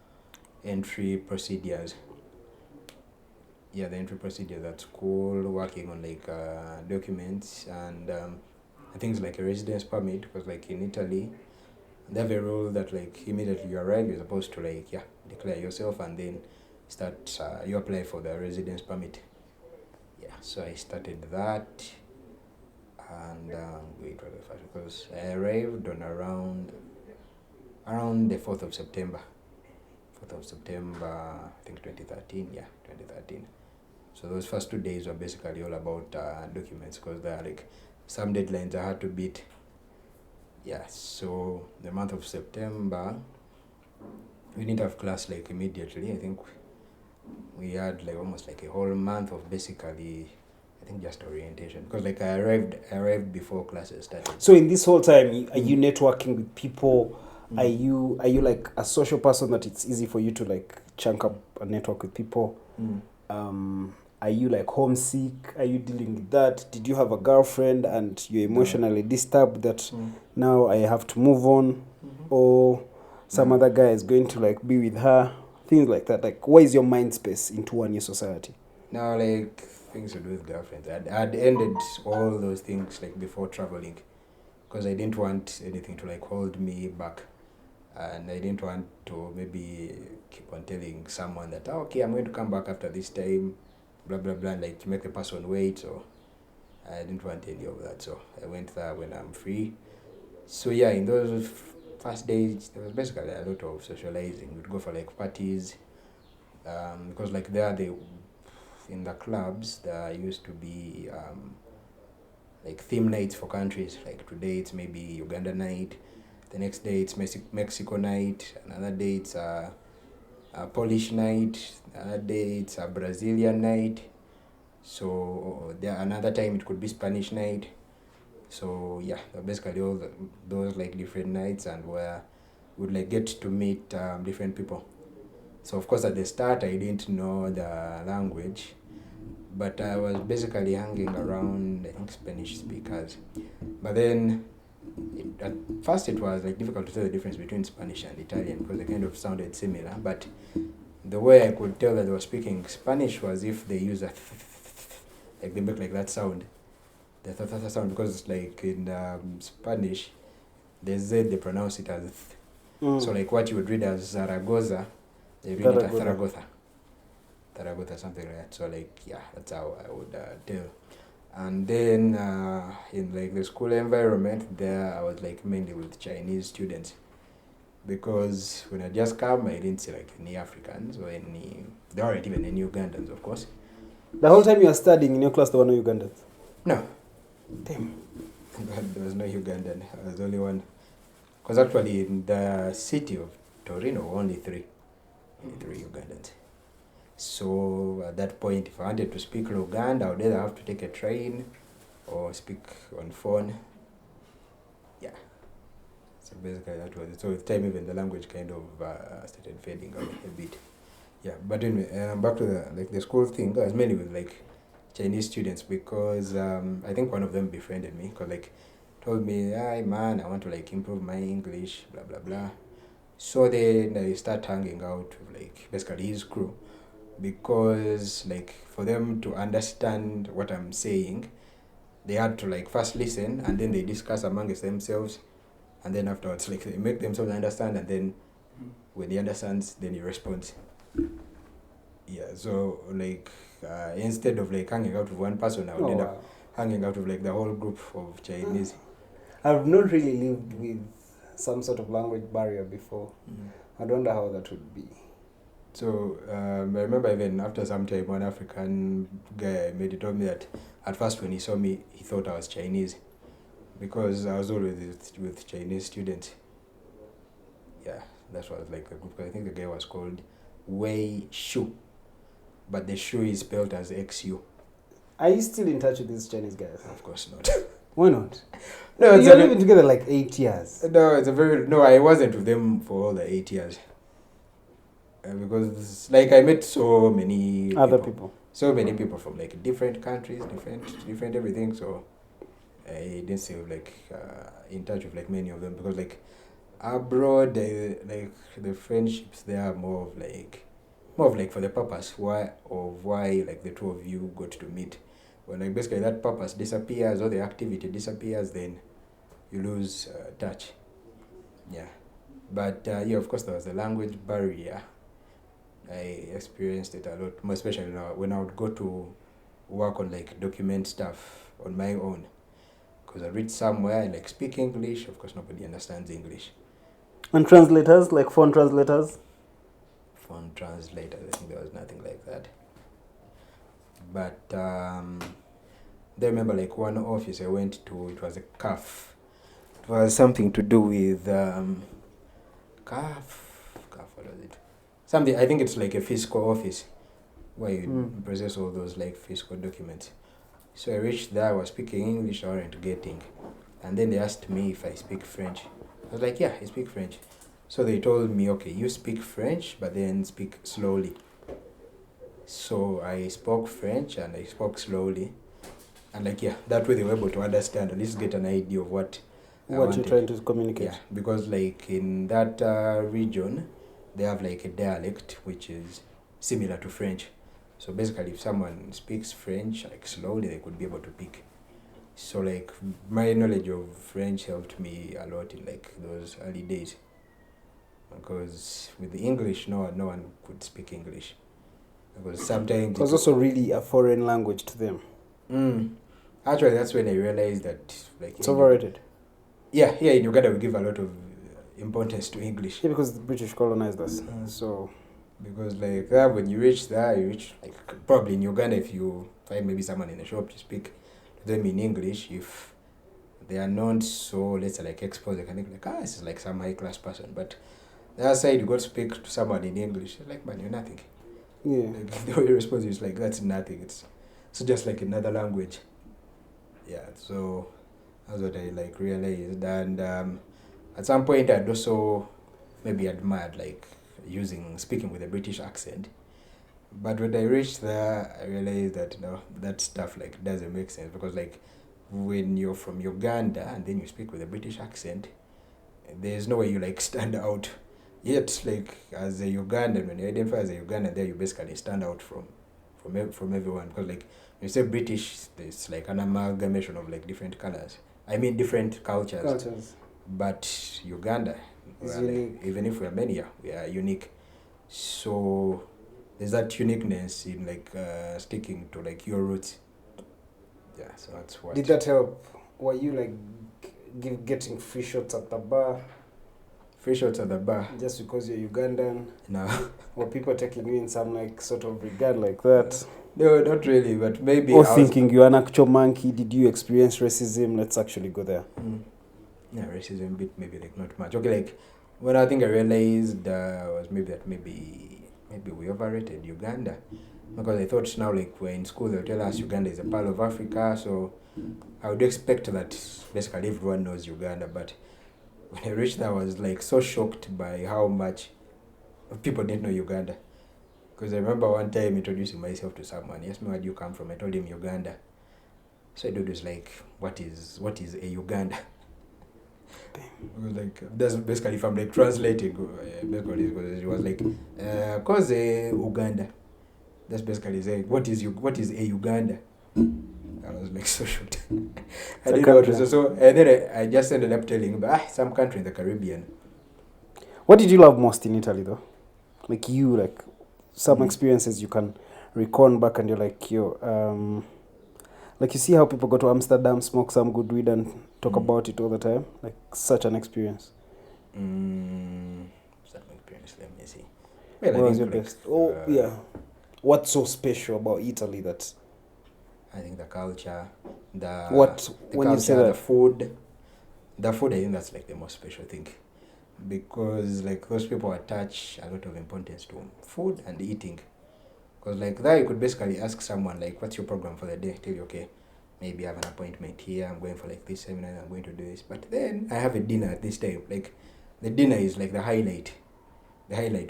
entry procedures. Yeah, the entry procedures at school, working on like documents and things like a residence permit, because like in Italy, they have a rule that like immediately you arrive, you're supposed to like declare yourself and then start you apply for the residence permit. Yeah, so I started that, and wait, what the first, because I arrived on around the 4th of September. 4th of September, I think 2013. Yeah, 2013. So those first 2 days were basically all about documents, because there are like some deadlines I had to beat. Yeah, so the month of September, we didn't have class like immediately. I think we had like almost like a whole month of basically, I think, just orientation, because like I arrived before classes started. So in this whole time, are you networking with people? Are you like a social person that it's easy for you to like chunk up a network with people? Are you like homesick? Are you dealing with that? Did you have a girlfriend and you're emotionally disturbed that now I have to move on? Or some other guy is going to like be with her? Things like that. Like, what is your mind space into one new society? Now, like, things to do with girlfriends. I'd ended all those things like before traveling, because I didn't want anything to like hold me back. And I didn't want to maybe keep on telling someone that, okay, I'm going to come back after this time, blah, blah, blah, like to make the person wait. So I didn't want any of that. So I went there when I'm free. So yeah, in those first days, there was basically a lot of socializing. We'd go for like parties, because like in the clubs, there used to be like theme nights for countries. Like today it's maybe Uganda night, the next day it's Mexico night, another day it's a Polish night, another day it's a Brazilian night. So another time it could be Spanish night. So yeah, basically all those like different nights, and where we'd like get to meet different people. So of course at the start I didn't know the language, but I was basically hanging around, I think, Spanish speakers. But then at first it was like difficult to tell the difference between Spanish and Italian, because they kind of sounded similar. But the way I could tell that they were speaking Spanish was if they use like they make like that sound, the sound, because it's like in Spanish, the Z they pronounce it as so like what you would read as Zaragoza, they read it as Zaragoza, something like that. So like yeah, that's how I would tell. And then in like the school environment there, I was like mainly with Chinese students, because when I just come, I didn't see like any Africans or any. There weren't even any Ugandans, of course. The whole time you were studying in your class, there were no Ugandans? No. Damn. There was no Ugandan. I was the only one. Because actually in the city of Torino, only three Ugandans. So at that point, if I wanted to speak Luganda, I would either have to take a train or speak on phone. Yeah. So basically that was it. So with time, even the language kind of started fading out a bit. Yeah, but anyway, back to the school thing. I was mainly with like Chinese students, because I think one of them befriended me, because like told me, "Hi man, I want to like improve my English, blah blah blah." So then I start hanging out with like basically his crew, because like for them to understand what I'm saying, they had to like first listen, and then they discuss amongst themselves, and then afterwards like they make themselves understand, and then when he understands, then he responds. Yeah, so like instead of like hanging out with one person, I would end up hanging out with like the whole group of Chinese. I've not really lived with some sort of language barrier before. I wonder how that would be. So I remember even after some time, one African guy I met, he told me that at first when he saw me, he thought I was Chinese, because I was always with Chinese students. Yeah, that's what like the group. I think the guy was called Wei Shu, but the Shu is spelled as XU. Are you still in touch with these Chinese guys? Of course not. Why not? No, you're living together like 8 years. No, I wasn't with them for all the 8 years. Because like I met so many other people. So many people from like different countries, different everything. So I didn't stay like in touch with like many of them, because like abroad, like the friendships there are more of like for the purpose why like the two of you got to meet. When like basically that purpose disappears or the activity disappears, then you lose touch. Yeah, but yeah, of course there was a language barrier. I experienced it a lot, more especially when I would go to work on like document stuff on my own, because I read somewhere and like speak English. Of course, nobody understands English. And translators, like phone translators? Phone translators, I think there was nothing like that. But I remember like one office I went to, it was a CAF. It was something to do with CAF, what was it? Something, I think it's like a fiscal office where you process all those like fiscal documents. So I reached there, I was speaking English, I wasn't getting. And then they asked me if I speak French. I was like, yeah, I speak French. So they told me, okay, you speak French, but then speak slowly. So I spoke French and I spoke slowly. And like, yeah, that way they were able to understand, at least get an idea of what you're trying to communicate. Yeah, because like in that region, they have like a dialect which is similar to French. So basically if someone speaks French like slowly, they could be able to pick. So like my knowledge of French helped me a lot in like those early days, because with the English no one could speak English, because sometimes it was also really a foreign language to them. Actually that's when I realized that like it's overrated. Yeah, here in Uganda we give a lot of importance to English. Yeah, because the British colonized us. So because like when you reach like probably in Uganda, if you find maybe someone in the shop, you speak to them in English. If they are not so, let's say, like exposed, they can think like, this is like some high class person. But the other side, you go to speak to someone in English, it's like, man, you're nothing. Yeah. Like, the way you respond is like, that's nothing. It's just like another language. Yeah, so that's what I like realized. And at some point I'd also maybe admired like speaking with a British accent. But when I reached there, I realized that that stuff like doesn't make sense, because like when you're from Uganda and then you speak with a British accent, there's no way you like stand out. Yet like as a Ugandan, when you identify as a Ugandan, there you basically stand out from everyone, because like when you say British, there's like an amalgamation of like different colors. I mean different cultures. But Uganda, like, even if we're many, we are unique. So there's that uniqueness in like sticking to like your roots. Yeah, so that's what. Did that help? Were you like getting free shots at the bar? Free shots at the bar? Just because you're Ugandan? No. Or people taking you in some like sort of regard like that? No, not really, but maybe. Or thinking you're an actual monkey. Did you experience racism? Let's actually go there. Yeah, racism bit maybe like not much. Okay, like when I think I realized was maybe we overrated Uganda, because I thought now like we're in school they'll tell us Uganda is a part of Africa, so I would expect that basically everyone knows Uganda. But when I reached there, I was like so shocked by how much people didn't know Uganda. Because I remember one time introducing myself to someone. He asked me, where do you come from? I told him Uganda. So the dude was like, what is a Uganda? I was like, that's basically if I'm like translating, basically because he was like, cause Uganda. That's basically saying, what is a Uganda? I was like so shocked. I didn't know what to say. So and then I just ended up telling him, some country in the Caribbean. What did you love most in Italy though? Like some experiences you can recall back and you're like, like you see how people go to Amsterdam, smoke some good weed and talk about it all the time? Like such an experience. Some experience, let me see. Well, what was your best? What's so special about Italy that... I think the culture, the food. The food, I think that's like the most special thing. Because like those people attach a lot of importance to food and eating. Because like there you could basically ask someone like, what's your program for the day? Tell you, okay, maybe I have an appointment here, I'm going for like this seminar, I'm going to do this. But then I have a dinner at this time. Like the dinner is like the highlight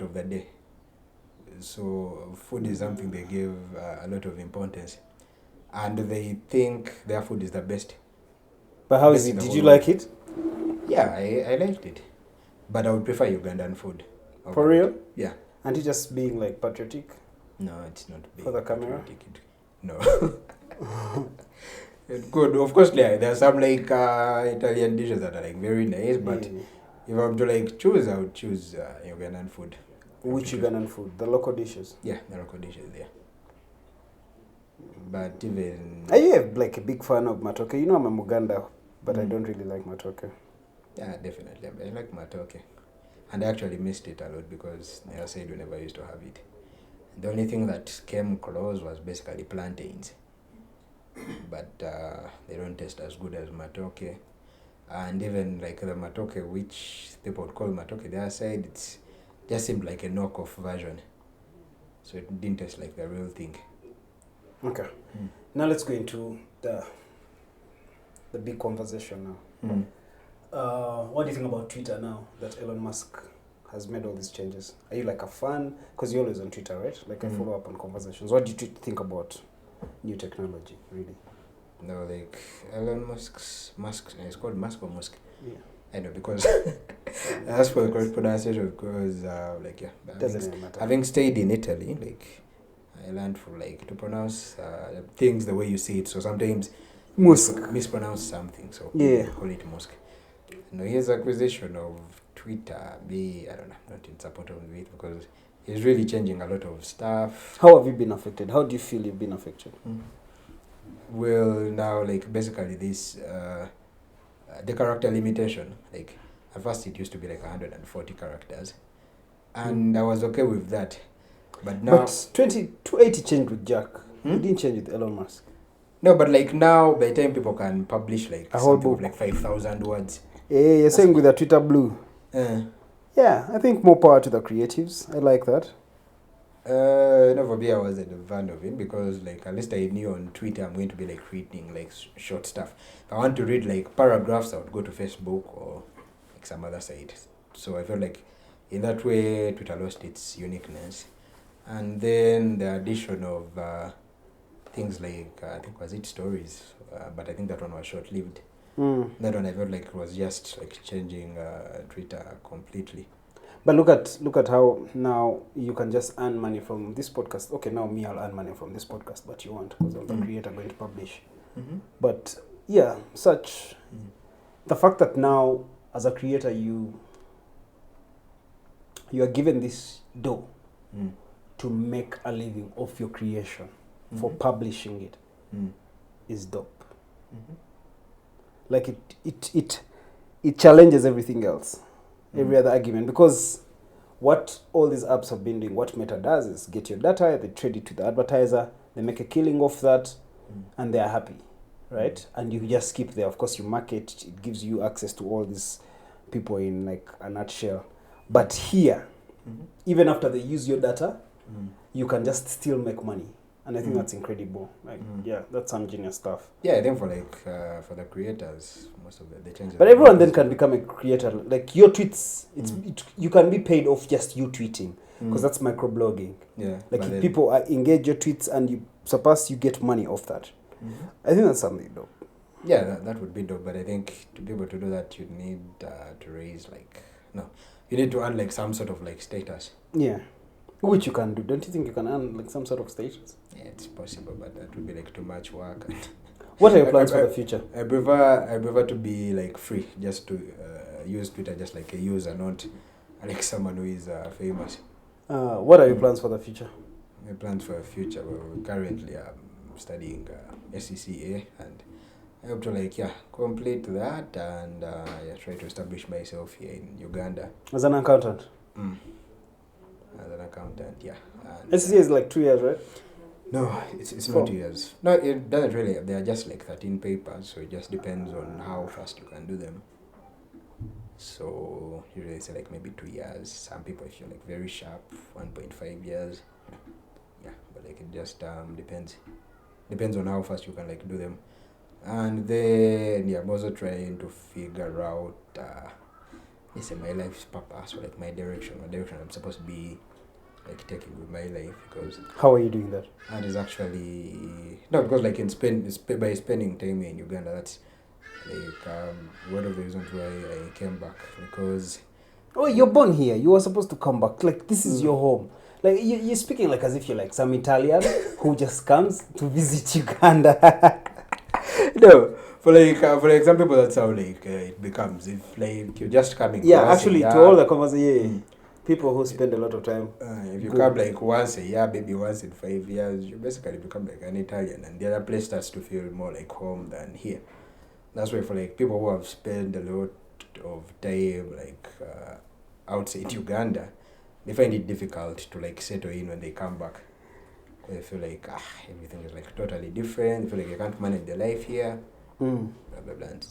of the day. So food is something they give a lot of importance. And they think their food is the best. But how is it? Did you like it? Yeah, I liked it. But I would prefer Ugandan food. For real? Yeah. And you just being like patriotic? No, it's not being for the camera? No. It's good. Of course, yeah, there are some like Italian dishes that are like very nice, but if I'm to like choose, I would choose Ugandan food. Which Ugandan food? The local dishes? Yeah, the local dishes, yeah. But even... Are you like a big fan of matoke? You know I'm a Uganda, but I don't really like matoke. Yeah, definitely. I like matoke. And I actually missed it a lot because I said we never used to have it. The only thing that came close was basically plantains. But they don't taste as good as matoke. And even like the matoke, which people would call matoke their side, it's just seemed like a knockoff version. So it didn't taste like the real thing. Okay. Now let's go into the big conversation now. What do you think about Twitter now that Elon Musk has made all these changes? Are you like a fan? Because you're always on Twitter, right? Like I follow up on conversations. What do you think about new technology, really? No, like Elon Musk, it's called Musk or Musk? Yeah. I know, because that's for the correct pronunciation, because Doesn't matter. Having stayed in Italy, like I learned to pronounce things the way you say it. So sometimes Musk mispronounce something, so call it Musk. No, his acquisition of Twitter, I don't know, not in support of it, because he's really changing a lot of stuff. How have you been affected? How do you feel you've been affected? Well, now basically this the character limitation. Like at first it used to be 140 characters, and I was okay with that. But now... But 280 changed with Jack. You didn't change with Elon Musk. No, but now, by the time people can publish a whole book of 5,000 words. Yeah, you're saying with the Twitter blue. Yeah, I think more power to the creatives. I like that. No, for me, I wasn't a fan of it because, at least I knew on Twitter I'm going to be reading short stuff. If I want to read paragraphs, I would go to Facebook or some other site. So I felt like in that way, Twitter lost its uniqueness. And then the addition of things I think was it stories, but I think that one was short-lived. That one I felt like was just changing Twitter completely. But look at how now you can just earn money from this podcast. Okay, now me, I'll earn money from this podcast, but you won't because I'm the creator going to publish. But yeah, the fact that now as a creator you are given this dough to make a living off your creation for publishing it. is dope. Like it challenges everything else, every other argument, because what all these apps have been doing, what Meta does is get your data, they trade it to the advertiser, they make a killing off that, and they are happy, right? And you just keep there. Of course, you market, it gives you access to all these people in like a nutshell. But here, even after they use your data, you can just still make money. And I think that's incredible. Like, yeah, that's some genius stuff. Yeah, I think for like for the creators, most of the changes. But everyone then can become a creator. Like your tweets, you can be paid off just you tweeting, because that's microblogging. Yeah. Like if people engage your tweets and you surpass, you get money off that. I think that's something dope. Yeah, that would be dope. But I think to be able to do that, you need to raise you need to earn like some sort of like status. Yeah. Which you can do. Don't you think you can earn like some sort of status? Yeah, it's possible, but that would be like too much work. What are your plans for the future? I prefer to be like free, just to use Twitter just like a user, not like someone who is famous. What are your plans for the future? My plans for the future, well, currently I'm studying ACCA, and I hope to complete that and try to establish myself here in Uganda. As an accountant? As an accountant, yeah. ACCA is like 2 years, right? No, it's not 2 years. No, it doesn't really. They are just like 13 papers, so it just depends on how fast you can do them. So usually it's like maybe 2 years. Some people, if you're like very sharp, 1.5 years. Yeah, but like it just depends on how fast you can like do them. And then I'm also trying to figure out my life's purpose, or like my direction I'm supposed to be like taking with my life, because how are you doing that? That is actually because like in Spain, by spending time in Uganda, that's like one of the reasons why I came back, because you're born here, you were supposed to come back, like this is your home. Like you're speaking like as if you're like some Italian who just comes to visit Uganda. No, for some people that's how like it becomes, if like you're just coming. Yeah, actually, to all the conversations, people who spend a lot of time. If you come like once a year, maybe once in 5 years, you basically become like an Italian, and the other place starts to feel more like home than here. That's why for like people who have spent a lot of time like outside Uganda, they find it difficult to like settle in when they come back. They feel like everything is like totally different. They feel like they can't manage their life here. Blah blah blah, and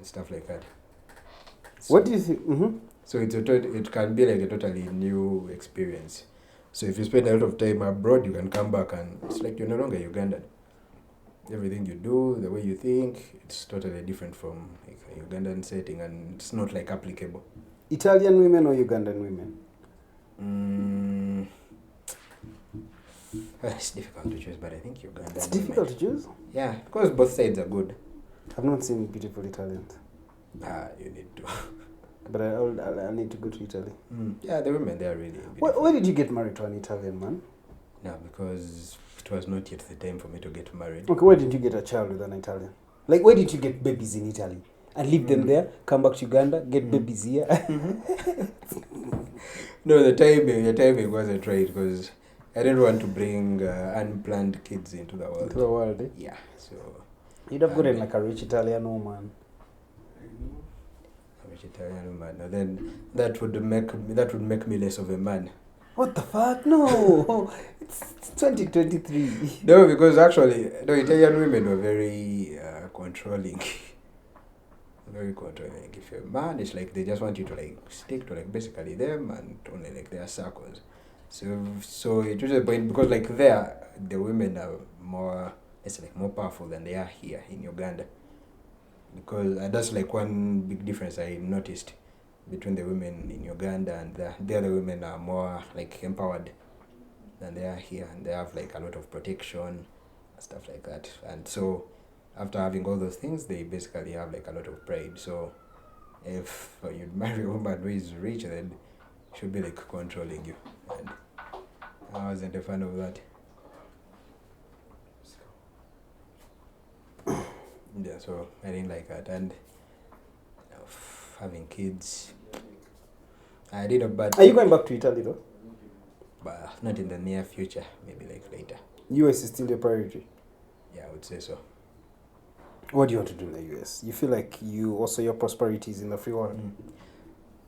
stuff like that. So, what do you think? So it can be like a totally new experience. So if you spend a lot of time abroad, you can come back and it's like you're no longer Ugandan. Everything you do, the way you think, it's totally different from like a Ugandan setting, and it's not like applicable. Italian women or Ugandan women? It's difficult to choose, but I think Ugandan. It's difficult to choose? Yeah, because both sides are good. I've not seen beautiful Italians. You need to. But I need to go to Italy. Yeah, the women, they are really beautiful. Why did you get married to an Italian man? No, because it was not yet the time for me to get married. Okay, why didn't you get a child with an Italian? Like, why didn't you get babies in Italy? And leave them there, come back to Uganda, get babies here? No, the timing wasn't right, because I didn't want to bring unplanned kids into the world. Into the world, eh? Yeah, so... You'd have gotten like a rich Italian woman. A rich Italian woman. No, then that would make me less of a man. What the fuck? No! It's 2023. No, because actually, Italian women were very controlling. Very controlling. If you're a man, it's like they just want you to like stick to like basically them and only like their circles. So it was a point, because like there, the women are more, it's like more powerful than they are here in Uganda. Because that's like one big difference I noticed between the women in Uganda and the other women are more like empowered than they are here, and they have like a lot of protection and stuff like that. And so after having all those things, they basically have like a lot of pride. So if you marry a woman who is rich, then she should be like controlling you. And I wasn't a fan of that. Yeah, so I didn't like that. And having kids, I did a bad. Are you going back to Italy though? But not in the near future, maybe like later. US is still your priority? Yeah, I would say so. What do you want to do in the US? You feel like your prosperity is in the free world?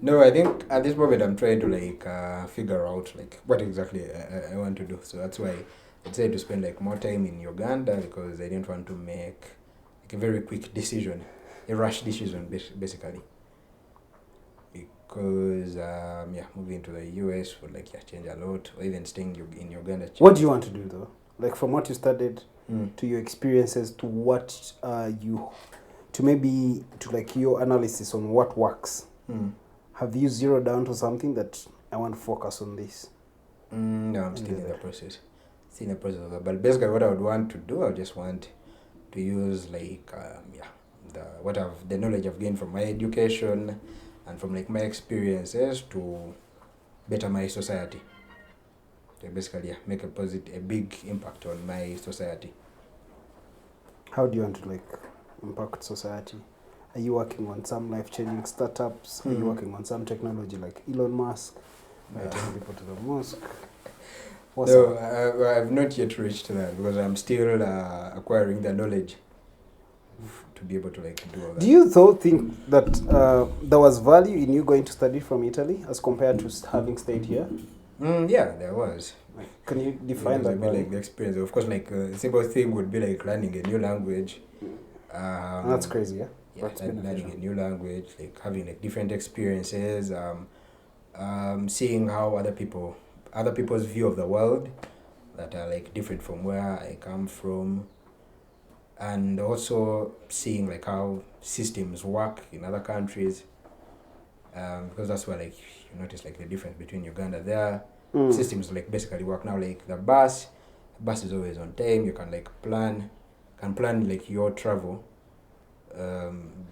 No, I think at this moment I'm trying to like figure out like what exactly I want to do. So that's why I decided to spend like more time in Uganda, because I didn't want to make like a very quick decision, a rash decision basically. Because moving to the US would like change a lot, or even staying in Uganda. What do you want to do though? Like from what you studied to your experiences to what to like your analysis on what works. Have you zeroed down to something that I want to focus on this? No, I'm still in the process. But basically what I would want to do, I just want to use like the knowledge I've gained from my education and from like my experiences to better my society. So basically make a big impact on my society. How do you want to like impact society? Are you working on some life-changing startups? Are you working on some technology like Elon Musk? Taking people to the mosque? I've not yet reached that, because I'm still acquiring the knowledge to be able to like do all that. Do you think that there was value in you going to study from Italy as compared to having stayed here? Yeah, there was. Can you define that? Like the experience. Of course, like a simple thing would be like learning a new language. That's crazy, yeah. Yeah, learning a new language, like having like different experiences, seeing how other people's view of the world that are like different from where I come from, and also seeing like how systems work in other countries, because that's where like you notice like the difference between Uganda. There systems like basically work now, like the bus is always on time. You can like plan like your travel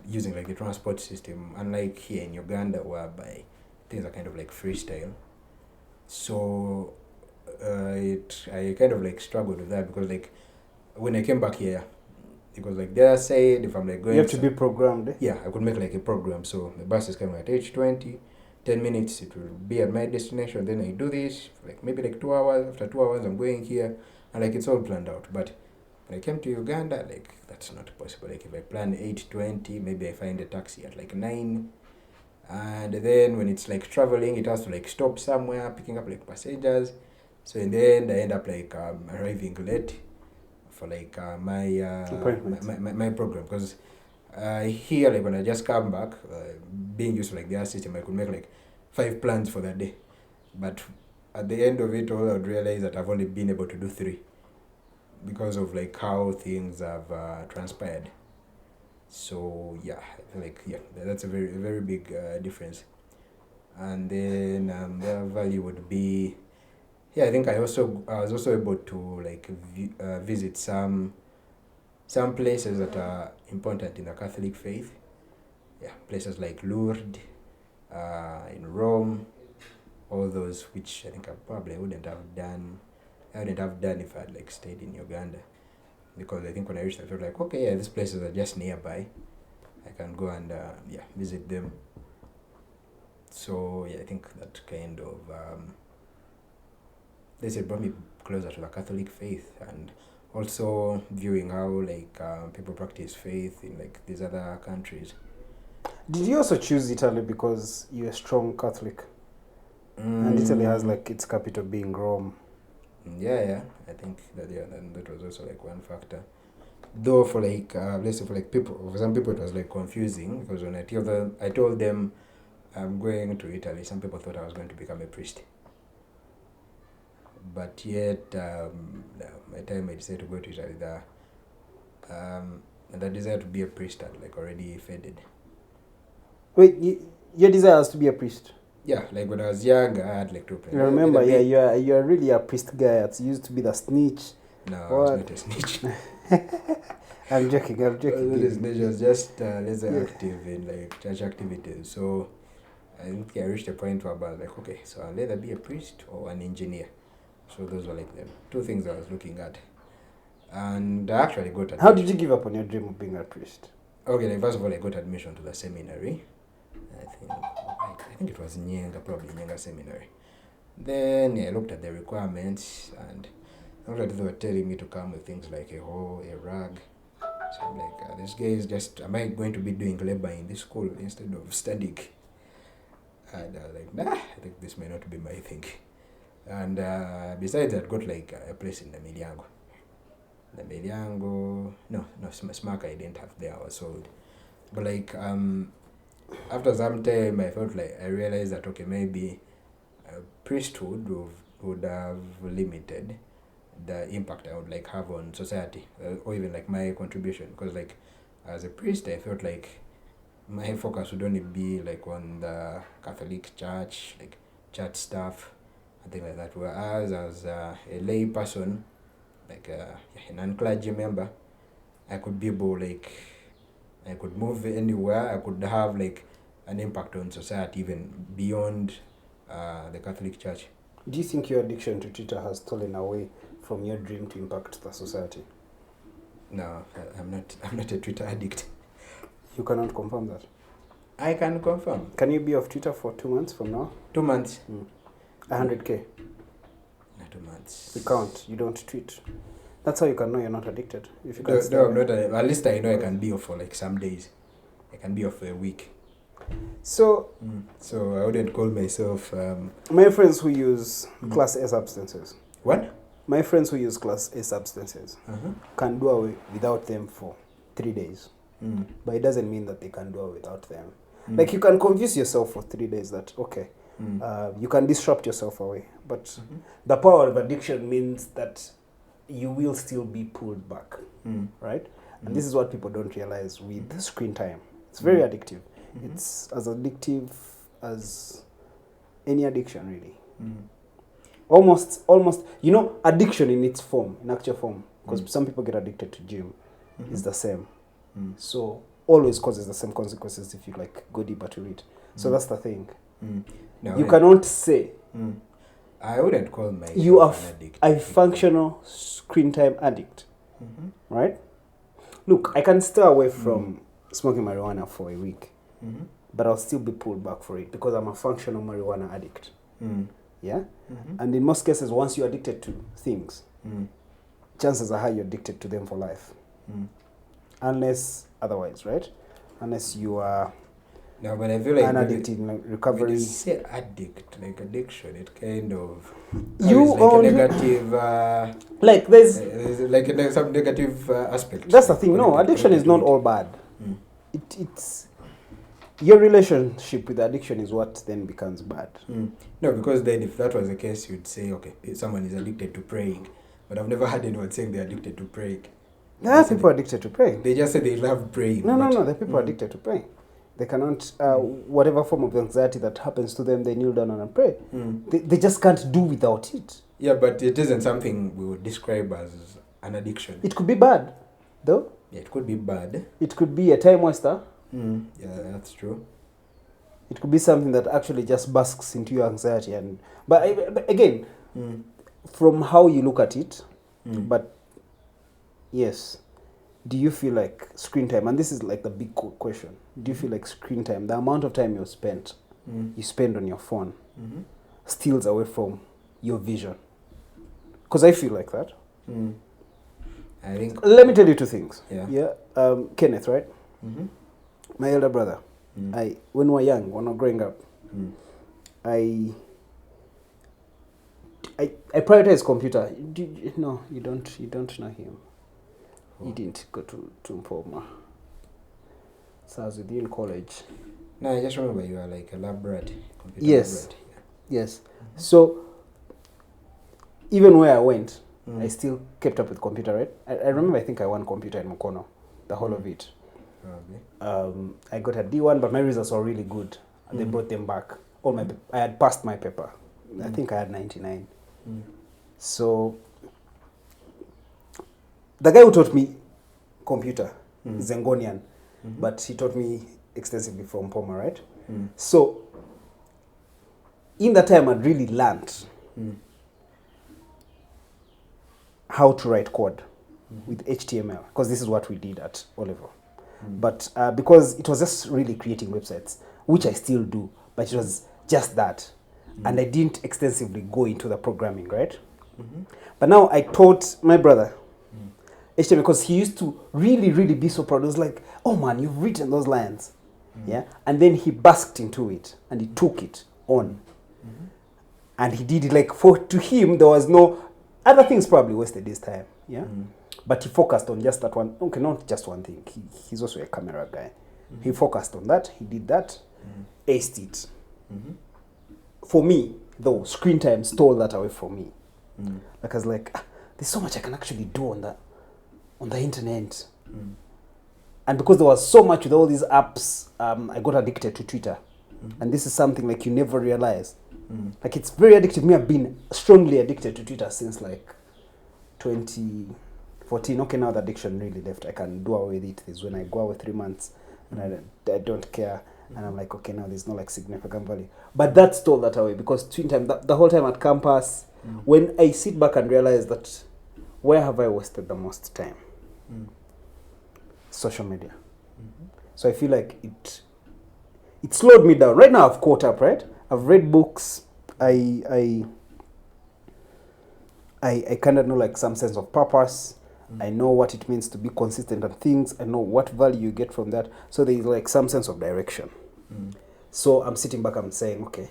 using like the transport system, unlike here in Uganda whereby things are kind of like freestyle. So I kind of like struggled with that, because like when I came back here, it was like they said if I'm like going, you have to be programmed. Yeah, I could make like a program. So the bus is coming at age 20, 10 minutes it will be at my destination, then I do this for like maybe like 2 hours. After 2 hours I'm going here, and like it's all planned out. But when I came to Uganda, like that's not possible. Like if I plan 8:20, maybe I find a taxi at like 9, and then when it's like traveling, it has to like stop somewhere, picking up like passengers. So in the end, I end up like arriving late for like my program, because here like when I just come back, being used to like their system, I could make like 5 plans for that day, but at the end of it all, I would realize that I've only been able to do 3. Because of like how things have transpired. So yeah, I feel like that's a very big difference. And then the value would be, I think I was also able to like visit some places that are important in the Catholic faith. Yeah, places like Lourdes, in Rome, all those which I think I probably wouldn't have done if I had like stayed in Uganda, because I think when I reached, I felt like, okay, these places are just nearby, I can go and visit them. So I think that kind of it brought me closer to the Catholic faith, and also viewing how like people practice faith in like these other countries. Did you also choose Italy because you're a strong Catholic? And Italy has like its capital being Rome. Yeah, I think that was also like one factor. Though for like let's say for some people it was like confusing, because when I told them I'm going to Italy, some people thought I was going to become a priest. But yet by the time I decided to go to Italy, the desire to be a priest had like already faded. Wait, your desire has to be a priest? Yeah, like when I was young, I had like 2 parents. I remember, you're really a priest guy. It's used to be the snitch. No, I was not a snitch. I'm joking. Snitch was just active in like church activities. So I think I reached a point where I was like, okay, so I'll either be a priest or an engineer. So those were like the 2 things I was looking at. And I actually got admission. How did you give up on your dream of being a priest? Okay, like first of all, I got admission to the seminary. I think it was probably Nyenga Seminary. Then I looked at the requirements, and Already they were telling me to come with things like a hoe, a rag. So I'm like, this guy is just, am I going to be doing labor in this school instead of studying? And I was like, nah, I think this may not be my thing. And besides, I'd got like a place in the Miliango. No, Smack I didn't have there, I was sold. But like, after some time, I felt like, I realized that, okay, maybe priesthood would have limited the impact I would like have on society, or even like my contribution, because like as a priest I felt like my focus would only be like on the Catholic Church, like church stuff and things like that, whereas as a lay person, like a non-clergy member, I could be able, like, I could move anywhere, I could have like an impact on society even beyond the Catholic Church. Do you think your addiction to Twitter has stolen away from your dream to impact the society? No, I'm not a Twitter addict. You cannot confirm that? I can confirm. Can you be off Twitter for 2 months from now? 2 months? 100K? No, 2 months. You can't. You don't tweet. That's how you can know you're not addicted. If you can't no, I'm not. At least I know I can be off for like some days. I can be off for a week. So I wouldn't call myself... my friends who use Class A substances. What? My friends who use Class A substances can do away without them for 3 days. But it doesn't mean that they can do away without them. Like, you can convince yourself for 3 days that, okay, you can disrupt yourself away. But the power of addiction means that you will still be pulled back, right? And this is what people don't realize with screen time. It's very addictive. It's as addictive as any addiction, really. Almost, you know, addiction in its form, in actual form, because some people get addicted to gym, is the same. So always causes the same consequences if you like go deeper to it. So that's the thing. No, you cannot say I wouldn't call myself you are an addict. a functional screen time addict, right? Look, I can stay away from smoking marijuana for a week, but I'll still be pulled back for it because I'm a functional marijuana addict. Yeah? And in most cases, once you're addicted to things, chances are high you're addicted to them for life. Unless otherwise, right? Unless you are but I feel like an addict in like recovery. When you say addict, like addiction, it kind of you like a negative like there's some negative aspect. That's the thing. No, addiction is not all bad. It's your relationship with addiction is what then becomes bad. No, because then if that was the case, you'd say, okay, someone is addicted to praying, but I've never heard anyone saying they're addicted to praying. There are people addicted to praying. They just say they love praying. No. There are people addicted to praying. They cannot, whatever form of anxiety that happens to them, they kneel down and pray. They just can't do without it. Yeah, but it isn't something we would describe as an addiction. It could be bad, though. Yeah, it could be bad. It could be a time waster. Yeah, that's true. It could be something that actually just basks into your anxiety. But again, from how you look at it, but yes, do you feel like screen time, and this is like the big question, do you feel like screen time, the amount of time you spend on your phone, steals away from your vision? Because I feel like that. I think. Let me tell you two things. Yeah. Kenneth, right? My elder brother. When we were young, when we were growing up, I prioritize computer. No, you don't know him. He didn't go to Mpoma. So I was with you in college. No, I just remember you were like a lab rat. Yes. Lab rat. Yes. So even where I went, I still kept up with computer, right? I remember, I think I won computer in Mukono, the whole of it. Probably. I got a D1, but my results were really good. And they brought them back. I had passed my paper. I think I had 99. So the guy who taught me computer is Ngonian, but he taught me extensively from Poma, right? So in that time, I'd really learned how to write code with HTML, because this is what we did at O-level. But because it was just really creating websites, which I still do, but it was just that. And I didn't extensively go into the programming, right? But now I taught my brother HTML because he used to really, really be so proud. He was like, oh man, you've written those lines. Yeah. And then he basked into it and he took it on. And he did it like to him, there was no other things probably wasted his time. Yeah. But he focused on just that one. Okay, not just one thing. He's also a camera guy. He focused on that. He did that. Aced it. For me, though, screen time stole that away from me. Like I was like, there's so much I can actually do on the internet. And because there was so much with all these apps, I got addicted to Twitter. And this is something like you never realize. Like it's very addictive. Me, I've been strongly addicted to Twitter since like 2014. Okay, now the addiction really left. I can do away with it. This is when I go away 3 months and I don't care. And I'm like, okay, now there's no like significant value. But that stole that away because twin time, the whole time at campus, when I sit back and realize that where have I wasted the most time? Social media. So I feel like it slowed me down. Right now I've caught up, right? I've read books. I kind of know like some sense of purpose. I know what it means to be consistent on things. I know what value you get from that. So there's like some sense of direction. So I'm sitting back, I'm saying, okay,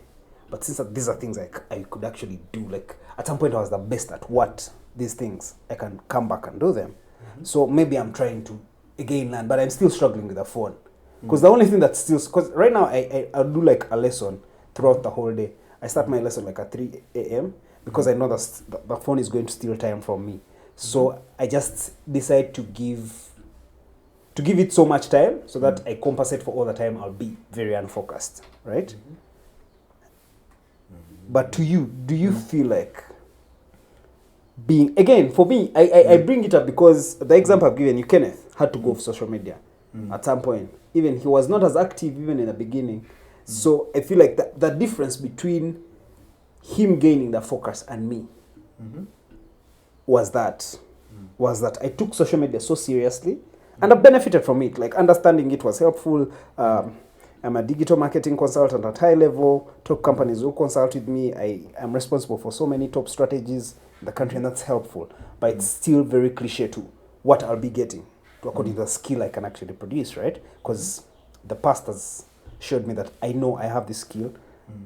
but since these are things like I could actually do, like at some point I was the best at what these things, I can come back and do them. So maybe I'm trying to again learn, but I'm still struggling with the phone. Because the only thing that's still, because right now I'll do like a lesson throughout the whole day. I start my lesson like at 3 a.m. because I know the phone is going to steal time from me. So I just decide to give it so much time so that I compensate for all the time I'll be very unfocused, right? But to you, do you feel like being, again, for me, I bring it up because the example I've given you, Kenneth, had to go off social media at some point. Even he was not as active even in the beginning. So I feel like the difference between him gaining the focus and me was that I took social media so seriously and I benefited from it. Like understanding it was helpful. I'm a digital marketing consultant at high level. Top companies will consult with me. I am responsible for so many top strategies in the country, and that's helpful. But it's still very cliche to what I'll be getting according to the skill I can actually produce, right? Because the past has showed me that I know I have this skill.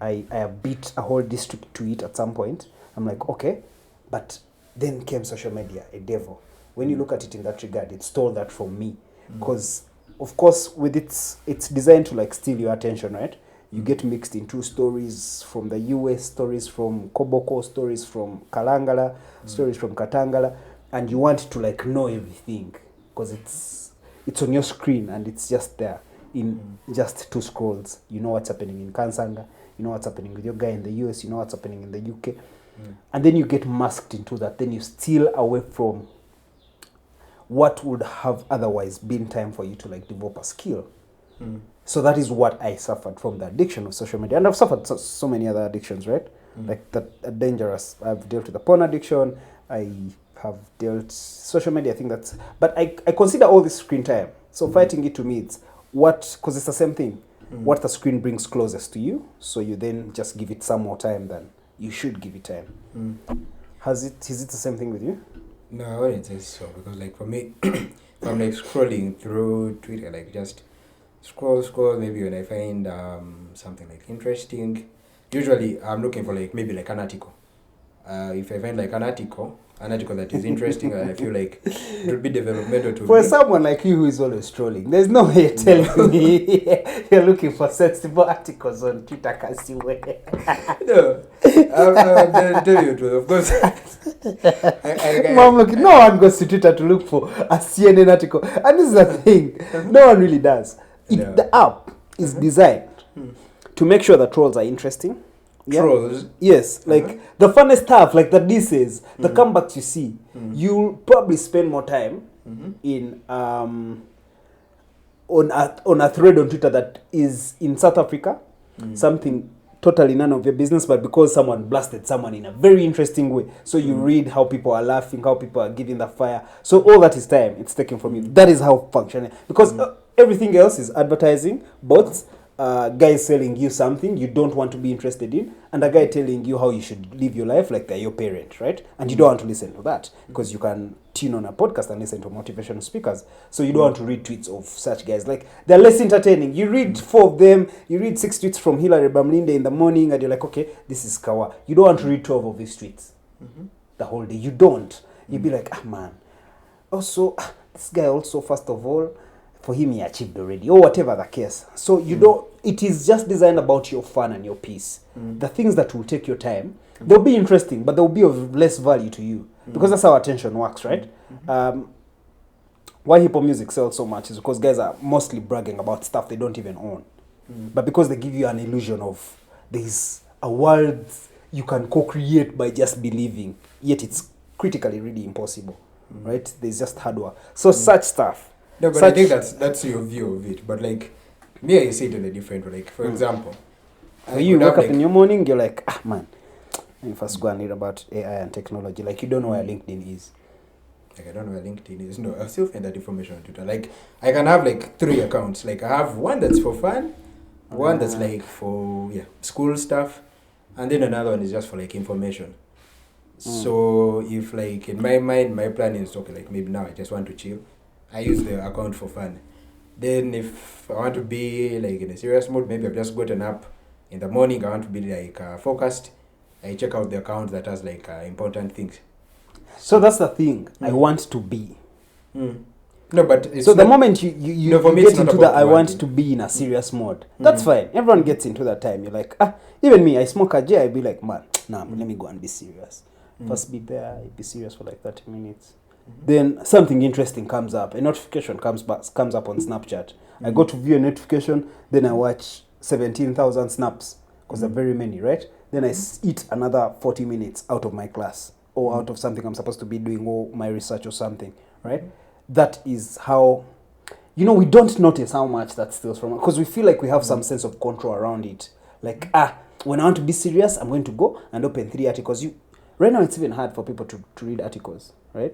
I have beat a whole district to it at some point. I'm like, okay, but then came social media, a devil. When you look at it in that regard, it stole that from me. Because, of course, with it's designed to like steal your attention, right? You get mixed into stories from the US, stories from Koboko, stories from Kalangala, stories from Katangala, and you want to like know everything because it's on your screen and it's just there in just 2 scrolls. You know what's happening in Kansanga, you know what's happening with your guy in the US, you know what's happening in the UK. And then you get masked into that. Then you steal away from what would have otherwise been time for you to like develop a skill. So that is what I suffered from the addiction of social media. And I've suffered so many other addictions, right? Like that dangerous. I've dealt with the porn addiction. I have dealt social media. I think that's, but I consider all this screen time. So fighting it to me, it's because it's the same thing. What the screen brings closest to you. So you then just give it some more time than you should give it time. Is it the same thing with you? No, I wouldn't say so, because like for me, if I'm like scrolling through Twitter, like just scroll, maybe when I find something like interesting, usually I'm looking for like maybe like an article. If I find like an article that is interesting, and I feel like it would be developmental to for me. Someone like you who is always trolling, there's no way you're telling me you're looking for sensible articles on Twitter, Kazibwe. No, I'll tell you the truth, of course. No one goes to Twitter to look for a CNN article, and this is the thing, no one really does. The app is designed to make sure the trolls are interesting. Trolls? Yes, like the funnest stuff, like the disses, the comebacks you see, you'll probably spend more time in on a thread on Twitter that is in South Africa, something totally none of your business, but because someone blasted someone in a very interesting way, so you read how people are laughing, how people are giving the fire, so all that is time it's taken from you. That is how functioning, because everything else is advertising, bots, guy selling you something you don't want to be interested in, and a guy telling you how you should live your life like they're your parent, right? And you don't want to listen to that because you can tune on a podcast and listen to motivational speakers. So you don't want to read tweets of such guys. Like, they're less entertaining. You read 4 of them, you read 6 tweets from Hillary Bamlinde in the morning, and you're like, okay, this is Kawa. You don't want to read 12 of these tweets the whole day. You don't. You'd be like, man. Also, this guy also, first of all, for him, he achieved already, or whatever the case. So you don't, it is just designed about your fun and your peace. The things that will take your time, they'll be interesting, but they'll be of less value to you. Because that's how attention works, right? Why hip-hop music sells so much is because guys are mostly bragging about stuff they don't even own. But because they give you an illusion of there's a world you can co-create by just believing, yet it's critically really impossible, right? There's just hard work. So such stuff. No, but I think that's your view of it. But like, me, I see it in a different way. Like, for example, you wake up in your morning, you're like, man, let me first go and read about AI and technology. Like, you don't know where LinkedIn is. Like, I don't know where LinkedIn is. No, I still find that information on Twitter. Like, I can have like 3 accounts. Like, I have one that's for fun, one that's like for school stuff, and then another one is just for like information. So if like in my mind, my plan is okay, like maybe now I just want to chill, I use the account for fun. Then if I want to be like in a serious mood, maybe I've just gotten up in the morning, I want to be like focused, I check out the account that has like important things. So that's the thing. I want to be. No, but it's so the moment you get into the I want to be in a serious mode, that's fine. Everyone gets into that time. You're like, even me, I smoke a J, I'd be like, man, let me go and be serious. First be there, be serious for like 30 minutes. Then something interesting comes up. A notification comes up on Snapchat. I go to view a notification, then I watch 17,000 snaps, because there are very many, right? Then I eat another 40 minutes out of my class, or out of something I'm supposed to be doing, or my research or something, right? That is how, we don't notice how much that steals from us, because we feel like we have some sense of control around it. Like, when I want to be serious, I'm going to go and open 3 articles. Right now, it's even hard for people to read articles, right?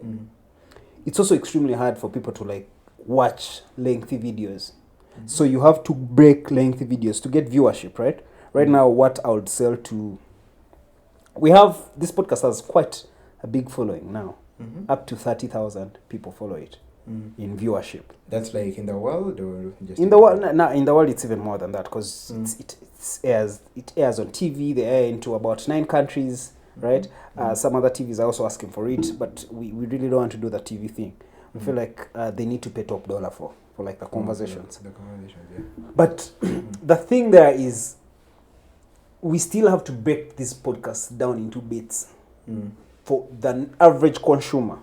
It's also extremely hard for people to like watch lengthy videos. So you have to break lengthy videos to get viewership, right? Right now, what I would sell to... This podcast has quite a big following now. Up to 30,000 people follow it in viewership. That's like in the world, or just in the world? No, in the world it's even more than that, because it airs on TV. They air into about 9 countries, right? Some other TVs are also asking for it, but we really don't want to do the TV thing. We feel like they need to pay top dollar for like the conversations. The conversations, yeah. But the thing there is, we still have to break this podcast down into bits for the average consumer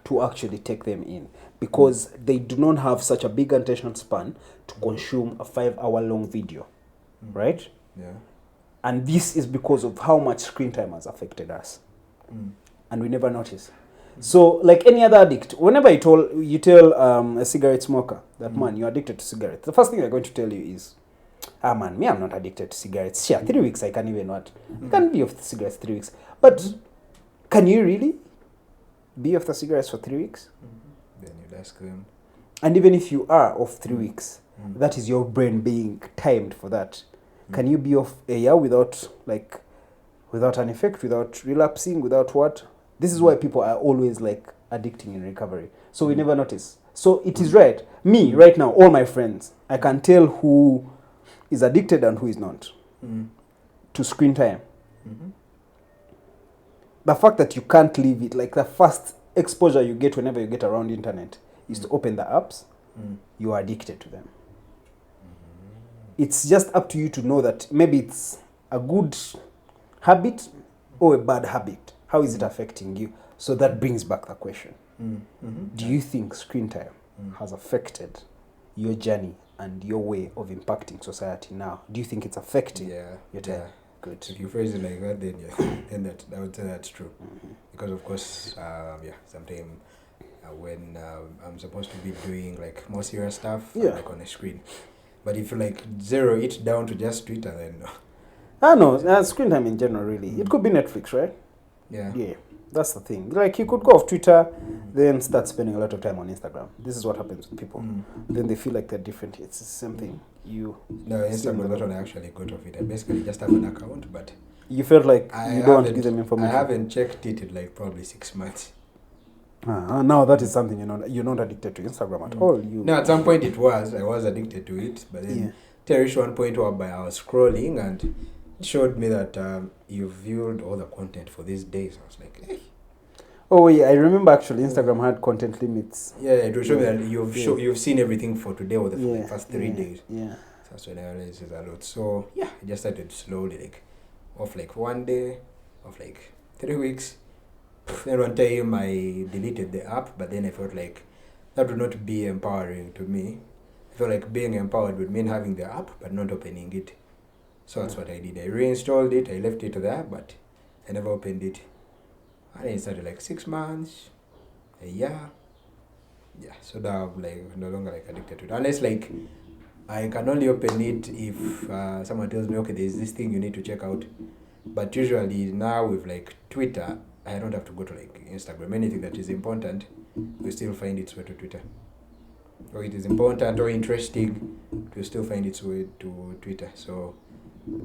to actually take them in, because they do not have such a big attention span to consume a 5-hour long video, right? Yeah. And this is because of how much screen time has affected us. And we never notice. So, like any other addict, whenever you tell a cigarette smoker that, man, you're addicted to cigarettes, the first thing they're going to tell you is, man, me, I'm not addicted to cigarettes. Sure, 3 weeks, I can't even what. I can't be off the cigarettes 3 weeks. But can you really be off the cigarettes for 3 weeks? Then you'd ask them. And even if you are off 3 weeks, that is your brain being timed for that. Can you be off a year without an effect, without relapsing, without what? This is why people are always like addicting in recovery. So we never notice. So it is right. Me, right now, all my friends, I can tell who is addicted and who is not to screen time. The fact that you can't leave it, like the first exposure you get whenever you get around the internet is to open the apps, you are addicted to them. It's just up to you to know that maybe it's a good habit or a bad habit. How is it affecting you? So that brings back the question. Do you think screen time has affected your journey and your way of impacting society now? Do you think it's affecting your time? Yeah. Good. If you phrase it like that, then then I would say that's true. Because of course, sometimes when I'm supposed to be doing like more serious stuff, like on a screen. But if you like zero it down to just Twitter, then no. No, screen time in general, really. It could be Netflix, right? Yeah. That's the thing. Like, you could go off Twitter, then start spending a lot of time on Instagram. This is what happens with people. Then they feel like they're different. It's the same thing. No, Instagram, not when I actually got off it. I basically just have an account, but... You felt like you don't want to give them information? I haven't checked it in like probably 6 months. Now that is something, you're not addicted to Instagram at all. No, at some point I was addicted to it, but then there reached one point where I was scrolling and it showed me that you viewed all the content for these days. I was like, hey. Oh yeah, I remember actually Instagram had content limits. Yeah, it will show me that you've seen everything for today or the first 3 days. Yeah. So that's when I realized it's a lot. So yeah, I just started slowly, like off like 1 day, off like 3 weeks. Then one time I deleted the app, but then I felt like that would not be empowering to me. I felt like being empowered would mean having the app, but not opening it. So that's what I did. I reinstalled it, I left it there, but I never opened it. And then it started like 6 months, a year. Yeah, so now I'm like no longer like addicted to it. Unless like I can only open it if someone tells me, okay, there's this thing you need to check out. But usually now with like Twitter, I don't have to go to like Instagram. Anything that is important, you still find its way to Twitter. Or it is important or interesting, you still find its way to Twitter. So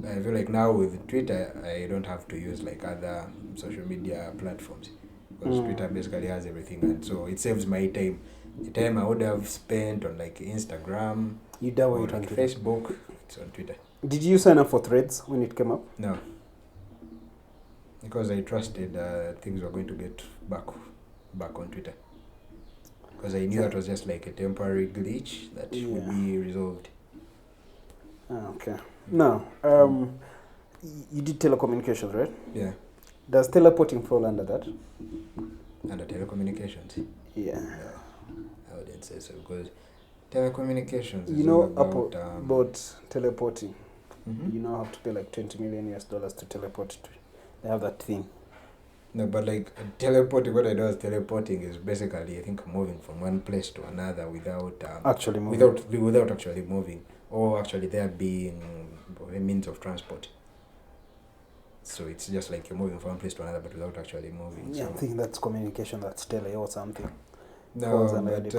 I feel like now with Twitter, I don't have to use like other social media platforms. Because Twitter basically has everything. And so it saves my time. The time I would have spent on like Instagram or like Facebook, it's on Twitter. Did you sign up for Threads when it came up? No. Because I trusted things were going to get back on Twitter. Because I knew that was just like a temporary glitch that would be resolved. Okay. Now, you did telecommunications, right? Yeah. Does teleporting fall under that? Under telecommunications? Yeah. No, I wouldn't say so, because telecommunications is about teleporting. Mm-hmm. You now have to pay like $20 million to teleport to. They have that thing. No, but like teleporting, what I do as teleporting is basically, I think, moving from one place to another without actually moving. Without actually moving, or actually there being a means of transport. So it's just like you're moving from one place to another, but without actually moving. Yeah, I think that's communication. That's tele or something. No, but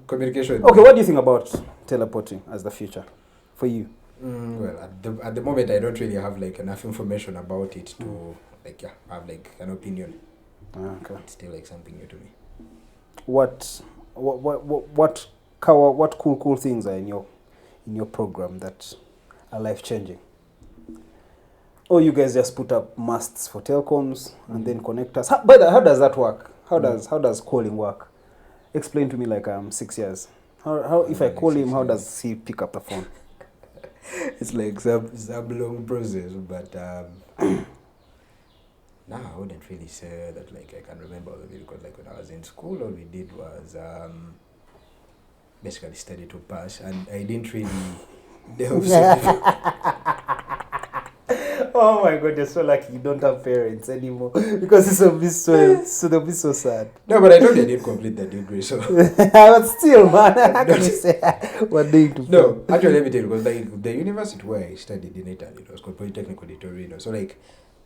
communication. Okay, what do you think about teleporting as the future for you? Well, at the moment, I don't really have like enough information about it to like have like an opinion. Okay. It's still like something new to me. What cool things are in your program that are life changing? Oh, you guys just put up masts for telecoms and then connectors. How does that work? How does calling work? Explain to me like 6 years. How if I call him, how does he pick up the phone? It's like some long process, but no, I wouldn't really say that like I can remember all of it, because like when I was in school, all we did was basically study to pass, and I didn't really delve Oh my God, you're so lucky you don't have parents anymore, because it's they'll be so sad. No, but I told you I didn't complete the degree, so. But still, man, how can you say one day to? No, actually, let me tell you, because like the university where I studied in Italy, it was called Polytechnico di Torino. So like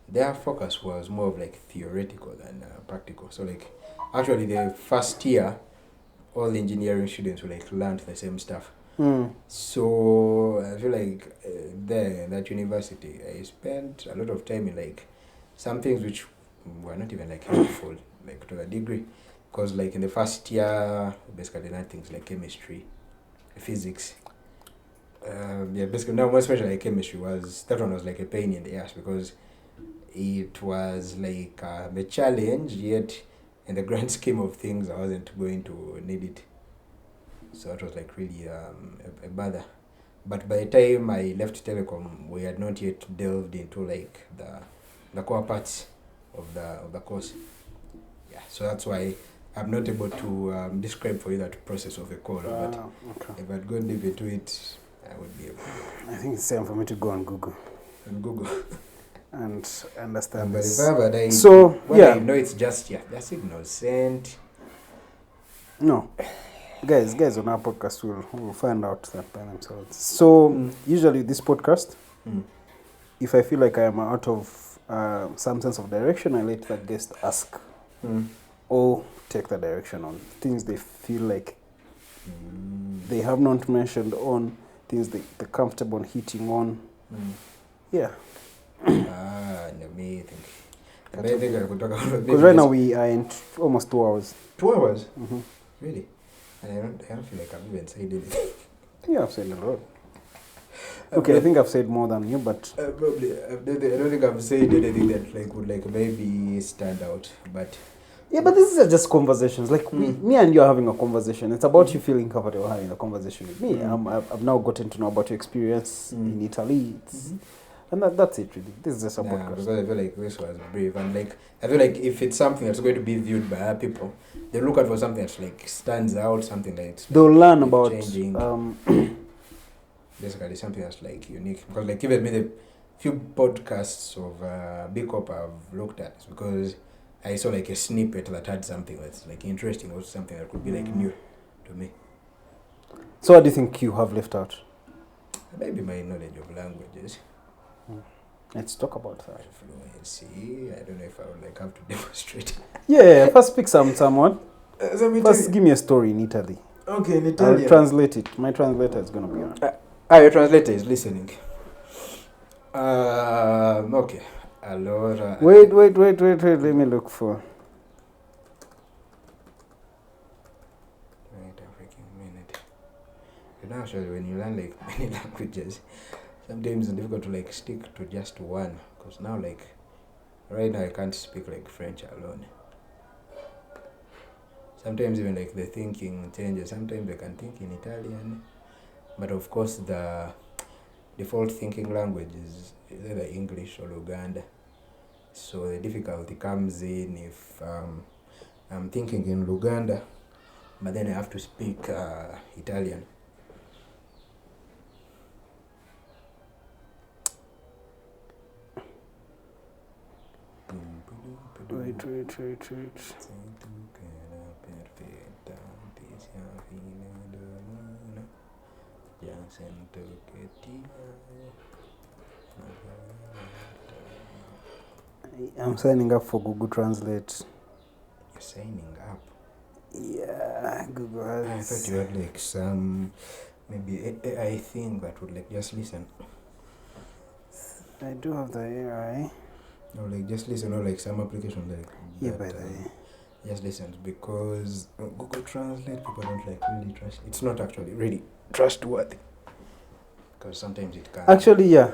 their focus was more of like theoretical than practical. So like actually the first year, all engineering students will like learn the same stuff. So I feel like there in that university, I spent a lot of time in like some things which were not even like helpful like to the degree, because like in the first year, basically learned things like chemistry, physics. Basically now, more especially like chemistry was like a pain in the ass, because it was like a challenge, yet in the grand scheme of things, I wasn't going to need it. So it was like really a bother. But by the time I left telecom, we had not yet delved into like the core parts of the course. Yeah, so that's why I'm not able to describe for you that process of a call. But okay. If I'd gone deep into it, I would be able to. I think it's time for me to go on Google. And understand but this. If ever I, so I know it's just the signal sent. No. Guys on our podcast will find out that by themselves. So usually this podcast, if I feel like I am out of some sense of direction, I let that guest ask or take the direction on things they feel like they have not mentioned on, things they're comfortable hitting on. Yeah. Amazing. Because right now we are in almost 2 hours. 2 hours? Really? And I don't feel like I've even said anything. Yeah, I've said a lot. Okay, I think I've said more than you, but probably I don't think I've said anything that like would like maybe stand out. But yeah, but these are just conversations. Like me and you are having a conversation. It's about you feeling comfortable having a conversation with me. I've now gotten to know about your experience in Italy. And that's it, really. This is just a podcast. Because I feel like this was brave, and like I feel like if it's something that's going to be viewed by other people, they look at for something that's like stands out, something that's they'll learn about changing. Basically, something that's like unique. Because like even the few podcasts of Big Cop I've looked at, is because I saw like a snippet that had something that's like interesting, or something that could be like new to me. So, what do you think you have left out? Maybe my knowledge of languages. Let's talk about that. Fluency. I don't know if I would like have to demonstrate. Yeah, first pick someone. First, give me a story in Italy. Okay, in Italian. I'll translate it. My translator is going to be on. Your translator is listening. Okay. Allora. Wait. Let me look for. Wait a freaking minute. You know, actually, when you learn like many languages, sometimes it's difficult to like stick to just one. Because now, like, right now I can't speak like French alone. Sometimes even like the thinking changes. Sometimes I can think in Italian. But of course, the default thinking language is either English or Uganda. So the difficulty comes in if I'm thinking in Uganda, but then I have to speak Italian. Wait. I'm signing up for Google Translate. You're signing up? Yeah, Google has... I thought you had like some maybe AI thing that would like just listen. I do have the AI. No, like just listen, or like some application like yeah, that, by the way. just listen, because Google Translate, people don't like really trust. It's not actually really trustworthy, because sometimes it can actually, yeah,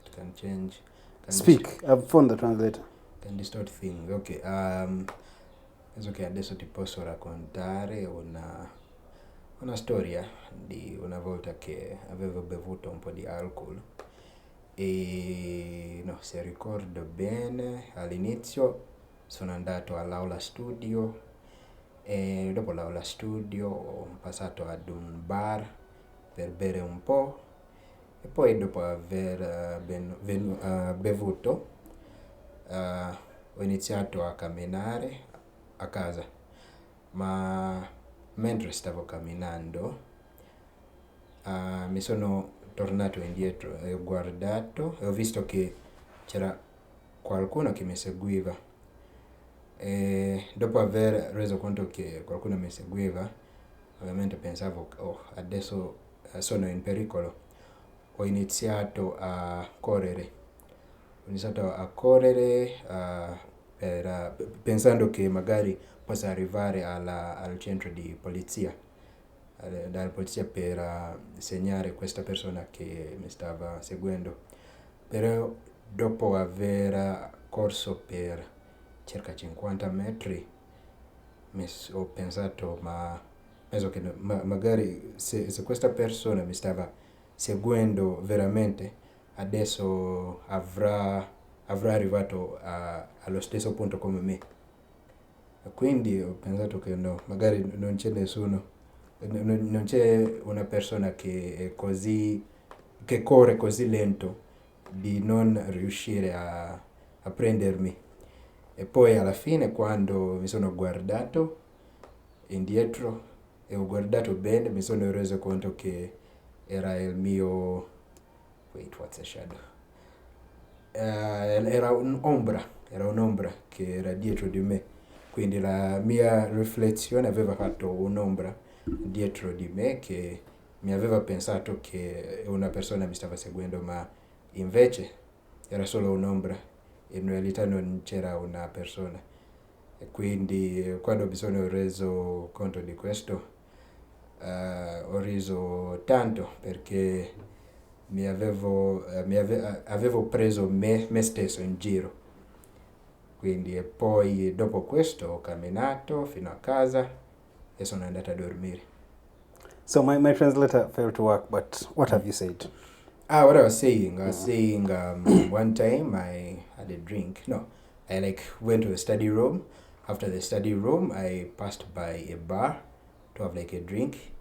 it can change. Speak. I've found the translator. Can distort things. Okay. It's okay. Adesso ti posso raccontare una storia di una volta che avevo bevuto un po' di alcol. E no, se ricordo bene, all'inizio sono andato all'aula studio, e dopo l'aula studio ho passato ad un bar per bere un po', e poi dopo aver bevuto ho iniziato a camminare a casa, ma mentre stavo camminando mi sono tornato indietro e ho guardato e ho visto che c'era qualcuno che mi seguiva, e dopo aver reso conto che qualcuno mi seguiva, ovviamente pensavo, adesso sono in pericolo. Ho iniziato a correre. Pensando che magari possa arrivare al centro di polizia, dalla polizia, per segnare questa persona che mi stava seguendo. Però dopo aver corso per circa 50 metri ho pensato, penso che magari se questa persona mi stava seguendo veramente, adesso avrà arrivato allo stesso punto come me. Quindi ho pensato che no, magari non c'è nessuno, non c'è una persona che corre così lento di non riuscire a prendermi. E poi alla fine, quando mi sono guardato indietro e ho guardato bene, mi sono reso conto che era il mio... Wait, what's a shadow? Era un'ombra che era dietro di me. quindi la mia riflessione aveva fatto un'ombra dietro di me che mi aveva pensato che una persona mi stava seguendo, ma invece era solo un'ombra, in realtà non c'era una persona. E quindi quando mi sono reso conto di questo ho riso tanto perché avevo preso me stesso in giro. Quindi e poi dopo questo ho camminato fino a casa e sono andato a dormire. So my translator failed to work, but what have you said? What I was saying, one time I had a drink. No, I went to the study room. After the study room, I passed by a bar to have a drink,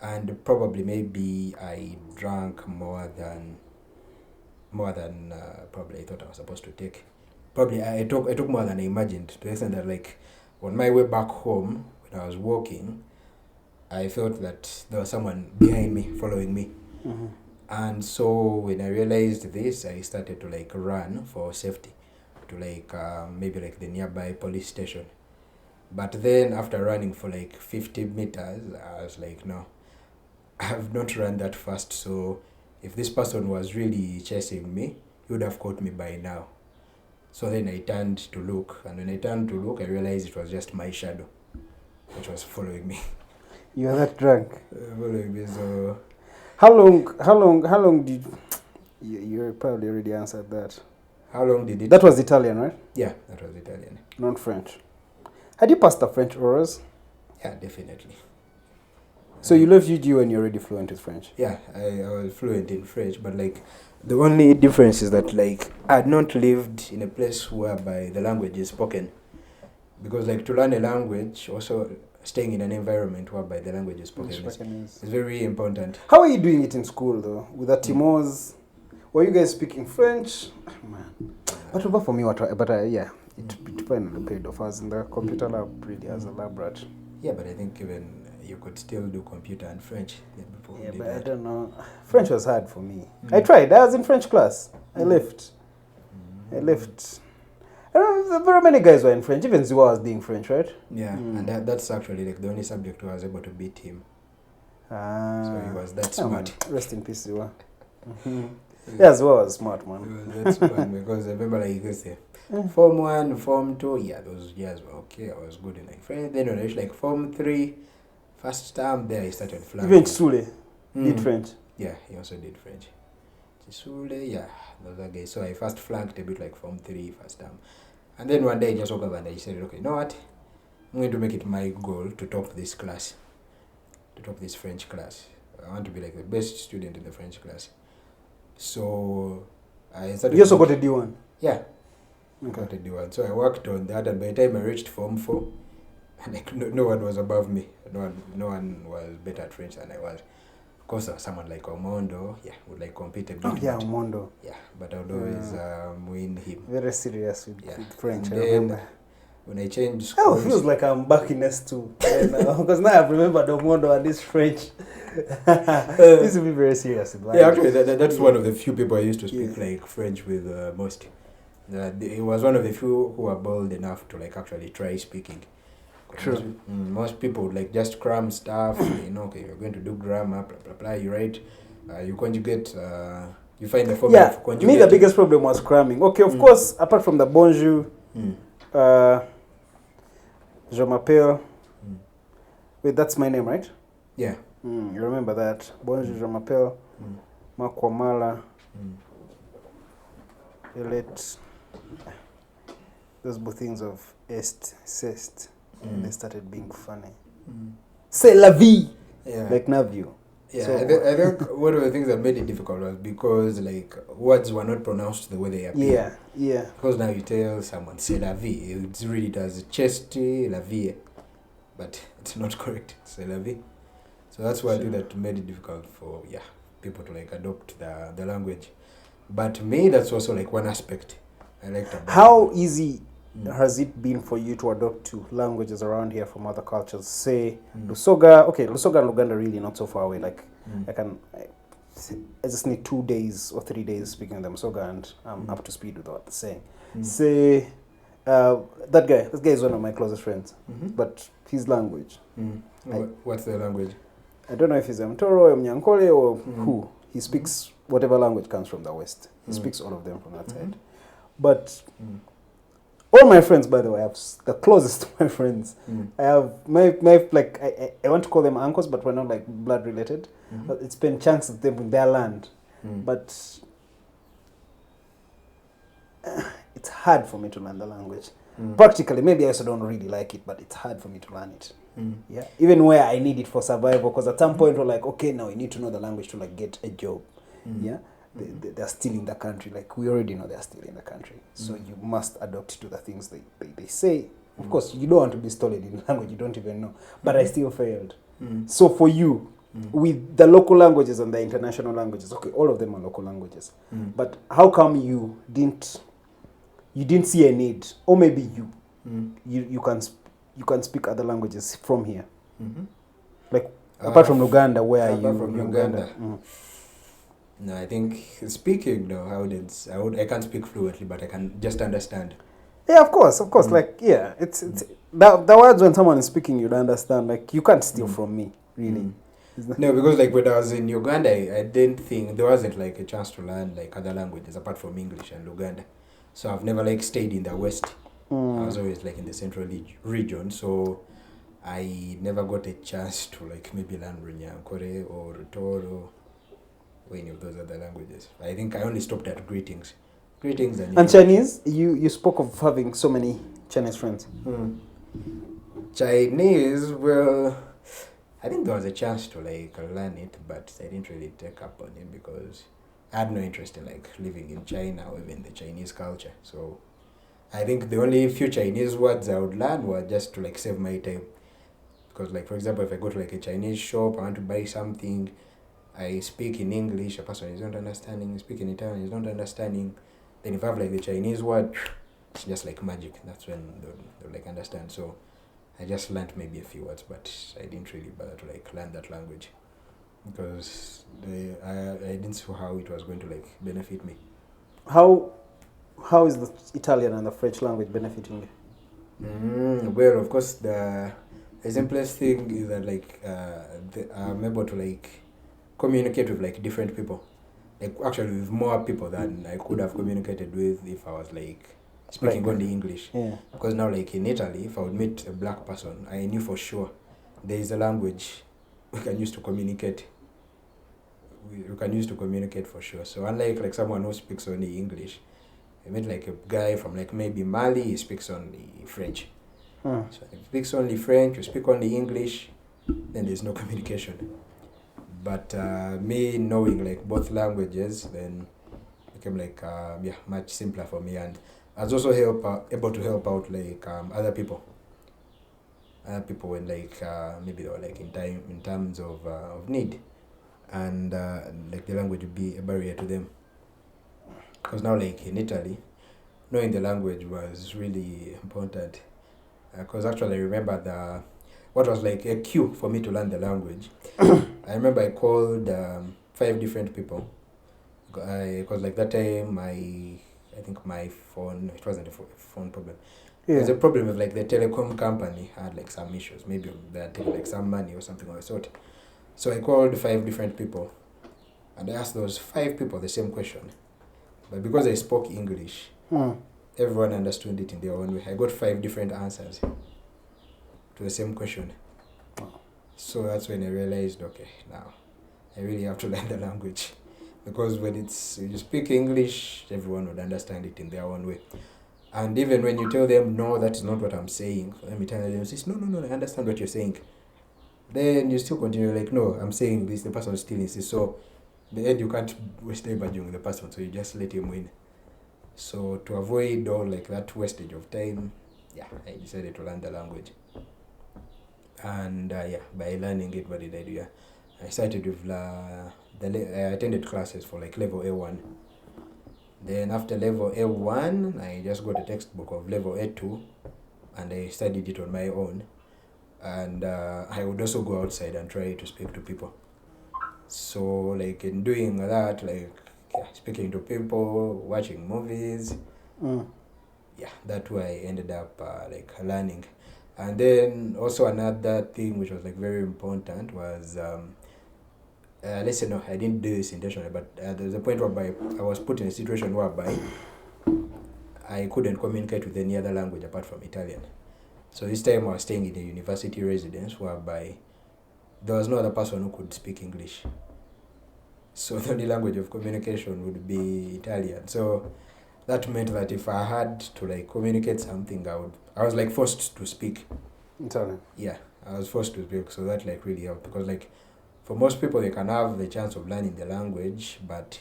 and probably maybe I drank more than probably I thought I was supposed to take. Probably I took more than I imagined, to the extent that on my way back home when I was walking, I felt that there was someone behind me following me. Mm-hmm. And so when I realized this, I started to run for safety to maybe the nearby police station. But then after running for 50 meters, I was like, no, I have not run that fast. So if this person was really chasing me, he would have caught me by now. So then I turned to look, and when I turned to look, I realized it was just my shadow which was following me. You were that drunk? Following me, so... How long did... You probably already answered that. How long did it... That was Italian, right? Yeah, that was Italian. Not French. Had you passed the French orals? Yeah, definitely. So you left UG when you're already fluent with French? Yeah, I was fluent in French, but the only difference is that I had not lived in a place whereby the language is spoken. Because to learn a language, also staying in an environment whereby the language is spoken is very important. How are you doing it in school though? With the Timors? Were you guys speaking French? Man. But for me, yeah, it finally paid off. I was in the computer lab really as a lab rat. Yeah, but I think even you could still do computer and French. Yeah, but I don't know. French was hard for me. I tried. I was in French class. I left. I don't know, there were many guys who were in French. Even Ziwa was doing French, right? Yeah, and that's actually the only subject who was able to beat him. So he was that smart. Rest in peace, Ziwa. Yeah, Ziwa was smart, man. He was that smart because I remember you could say, Form 1, Form 2, yeah, those years were okay. I was good in French. Then when I reached Form 3, first term there, I started flying. Even Sule did French. Yeah, he also did French. Sule, yeah, those are guys. So I first flunked a bit Form 3 first term. And then one day I just woke up and I said, okay, you know what? I'm going to make it my goal to top this class. To top this French class. I want to be the best student in the French class. So I started... You also got a D1? Yeah. Okay. Got a D1. So I worked on that, and by the time I reached Form 4, no one was above me. No one was better at French than I was. Of course, someone like Omondo, would compete a bit. Oh, yeah, Omondo. Yeah, but I would always win him. Very serious with French, and I remember. When I changed schools... Oh, it feels like I'm back in S2. Because now I've remembered Omondo and this French. This will be very serious. Yeah, actually, that's one of the few people I used to speak French with most. He was one of the few who were bold enough to actually try speaking. True. Most people would just cram stuff, okay, you're going to do grammar, blah, blah, blah, you write, you conjugate, you find the formula of conjugate. Me, the biggest problem was cramming. Okay, of course, apart from the bonjour, je m'appelle, wait, that's my name, right? Yeah. You remember that. Bonjour, je m'appelle, Makwamala, Elet, those both things of est, cest. And they started being funny. C'est la vie! Yeah. Like Navio. Yeah, so, I think one of the things that made it difficult was because words were not pronounced the way they appear. Yeah. Because now you tell someone c'est la vie, it's really does cheste la vie, but it's not correct. C'est la vie. So that's why I think that made it difficult for people to adopt the language. But me, that's also one aspect I liked about How easy has it been for you to adopt to languages around here from other cultures? Say Lusoga and Uganda really not so far away. I just need 2 days or 3 days speaking them Lusoga and I'm up to speed with what they're saying. Say That guy is one of my closest friends, but his language. What's the language? I don't know if he's a Mtoro, a Mnyankole, or who. He speaks whatever language comes from the West. He speaks all of them from that side. But all my friends, by the way, I have the closest to my friends. I have my like I want to call them uncles, but we're not like blood related. But it's been chunks of them in their land. But it's hard for me to learn the language. Practically, maybe I also don't really like it, but it's hard for me to learn it. Yeah, even where I need it for survival, because at some point we're like, okay, now you need to know the language to like get a job. Yeah, they're still in the country. Like we already know they're still in the country, so you must adopt to the things they say. Of course, you don't want to be stolen in language you don't even know. But I still failed. So for you, with the local languages and the international languages, okay, all of them are local languages. But how come you didn't see a need, or maybe you can speak other languages from here, like apart from Uganda, where are you from Uganda? No, I think speaking. No, I can't speak fluently, but I can just understand. Yeah, of course. Like, yeah, it's the words when someone is speaking, you'd understand. Like, you can't steal from me, really. No, because like when I was in Uganda, I didn't think there wasn't like a chance to learn like other languages apart from English and Uganda. So I've never like stayed in the West. I was always like in the central region, so I never got a chance to like maybe learn Runyankore or Rutoro or any of those other languages. I think I only stopped at greetings. And Chinese? You spoke of having so many Chinese friends. Chinese, well, I think there was a chance to like learn it, but I didn't really take up on it because I had no interest in like living in China or even the Chinese culture. So I think the only few Chinese words I would learn were just to like save my time. Because like for example, if I go to like a Chinese shop, I want to buy something, I speak in English, a person is not understanding, I speak in Italian, is not understanding. Then if I have like the Chinese word, it's just like magic. That's when they'll like understand. So I just learned maybe a few words, but I didn't really bother to like learn that language because I didn't see how it was going to like benefit me. How is the Italian and the French language benefiting you? Well, of course, the simplest thing is that like I'm able to like communicate with like different people, like actually with more people than I could have communicated with if I was like speaking only English. Yeah. Because now like in Italy, if I would meet a black person, I knew for sure there is a language we can use to communicate. We can use to communicate for sure. So unlike like someone who speaks only English, I met like a guy from like maybe Mali, he speaks only French. So if he speaks only French, you speak only English, then there's no communication. But me knowing like both languages then became like much simpler for me, and I was also able to help out like other people when like maybe they were like in terms of need, and like the language would be a barrier to them. Because now like in Italy, knowing the language was really important. Because actually I remember what was like a cue for me to learn the language. I remember I called 5 different people. Because like that time I think my phone, it wasn't a phone problem. Yeah. There was a problem with like the telecom company had like some issues. Maybe they had taken like some money or something of the sort. So I called 5 different people and I asked those 5 people the same question. But because I spoke English, everyone understood it in their own way. I got 5 different answers to the same question. So that's when I realized, okay, now I really have to learn the language. Because when you speak English, everyone would understand it in their own way. And even when you tell them, no, that is not what I'm saying, let me tell them, no, I understand what you're saying. Then you still continue like, no, I'm saying this, the person still insists. So in the end, you can't waste time arguing the person, so you just let him win. So to avoid all like that wastage of time, I decided to learn the language. And by learning it, what did I do? I started with I attended classes for like level A1. Then after level A1, I just got a textbook of level A2 and I studied it on my own. And I would also go outside and try to speak to people. So like in doing that, like speaking to people, watching movies, yeah, that's why I ended up like learning. And then also another thing which was like very important was let's say no, I didn't do this intentionally, but there's a point whereby I was put in a situation whereby I couldn't communicate with any other language apart from Italian. So this time I was staying in a university residence whereby there was no other person who could speak English. So the only language of communication would be Italian. So that meant that if I had to like communicate something, I was like forced to speak Italian. Yeah, I was forced to speak, so that like really helped because like for most people they can have the chance of learning the language, but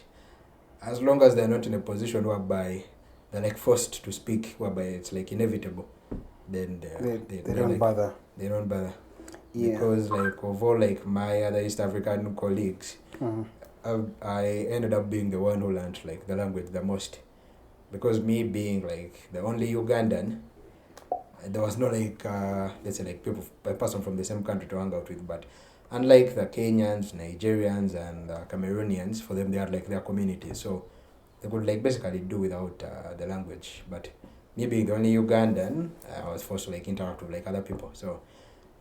as long as they're not in a position whereby they're like forced to speak, whereby it's like inevitable, then they don't like, bother. They don't bother. Yeah. Because like of all like my other East African colleagues, I ended up being the one who learned like the language the most, because me being like the only Ugandan, there was no like let's say like a person from the same country to hang out with. But unlike the Kenyans, Nigerians, and Cameroonians, for them they are like their communities, so they could like basically do without the language. But me being the only Ugandan, I was forced to like interact with like other people. So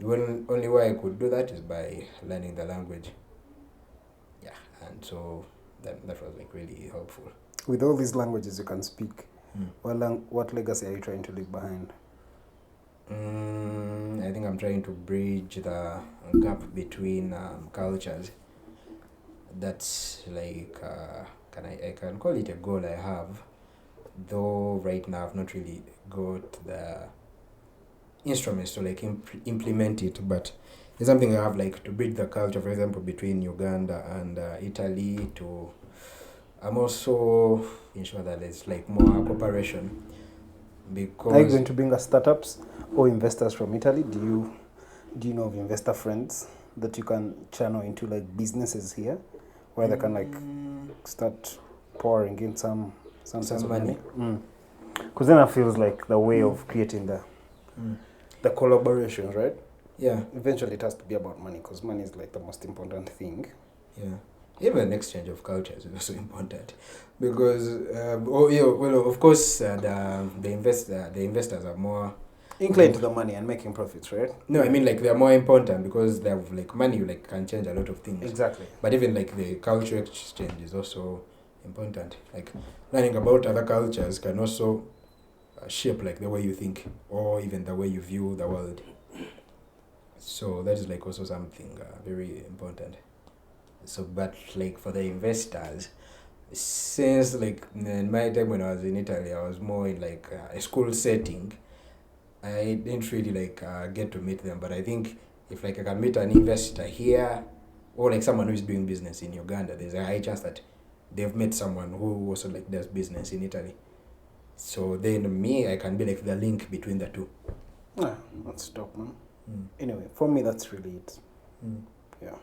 the only way I could do that is by learning the language. Yeah, and so that was like really helpful. With all these languages you can speak, what legacy are you trying to leave behind? I think I'm trying to bridge the gap between cultures. That's like I can call it a goal I have, though right now I've not really got the instruments to like implement it, but it's something I have like to bridge the culture, for example, between Uganda and Italy. I'm also ensure that there's like more cooperation. Because are you going to bring us startups or investors from Italy? Do you know of investor friends that you can channel into like businesses here, where they can like start pouring in some money? Because then it feels like the way of creating the collaboration, right? Yeah. Eventually it has to be about money, because money is like the most important thing. Yeah. Even exchange of cultures is also important, because of course the investors are more inclined to the money and making profits, right? No, I mean like they are more important because they have like money, like can change a lot of things. Exactly. But even like the culture exchange is also important. Like learning about other cultures can also shape like the way you think or even the way you view the world. So that is like also something very important. So, but like for the investors, since like in my time when I was in Italy, I was more in like a school setting. I didn't really like get to meet them, but I think if like I can meet an investor here or like someone who is doing business in Uganda, there's a high chance that they've met someone who also like does business in Italy. So then me, I can be like the link between the two. Yeah, that's dope, man. Anyway, for me, that's really it. Yeah.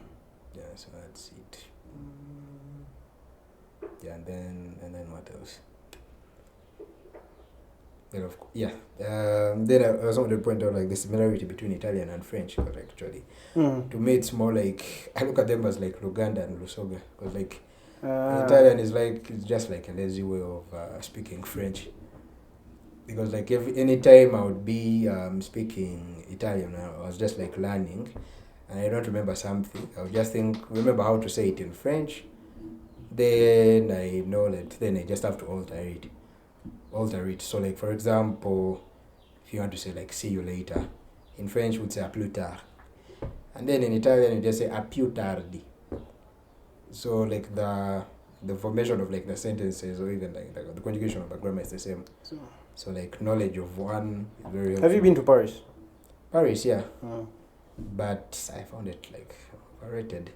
Yeah, so that's it. Yeah, and then what else? Then I also want to point out like the similarity between Italian and French, because actually to me it's more like I look at them as like Luganda and Lusoga, because like Italian is like it's just like a lazy way of speaking French, because like any time I would be speaking Italian, I was just like learning and I don't remember something, I would just remember how to say it in French, then I know that then I just have to alter it. So like for example, if you want to say like see you later, in French would say a plus tard, and then in Italian you just say a più tardi. So like the formation of like the sentences or even like the conjugation of the grammar is the same. So like knowledge of one is very helpful. Have you been to Paris? Paris, yeah. But I found it like overrated.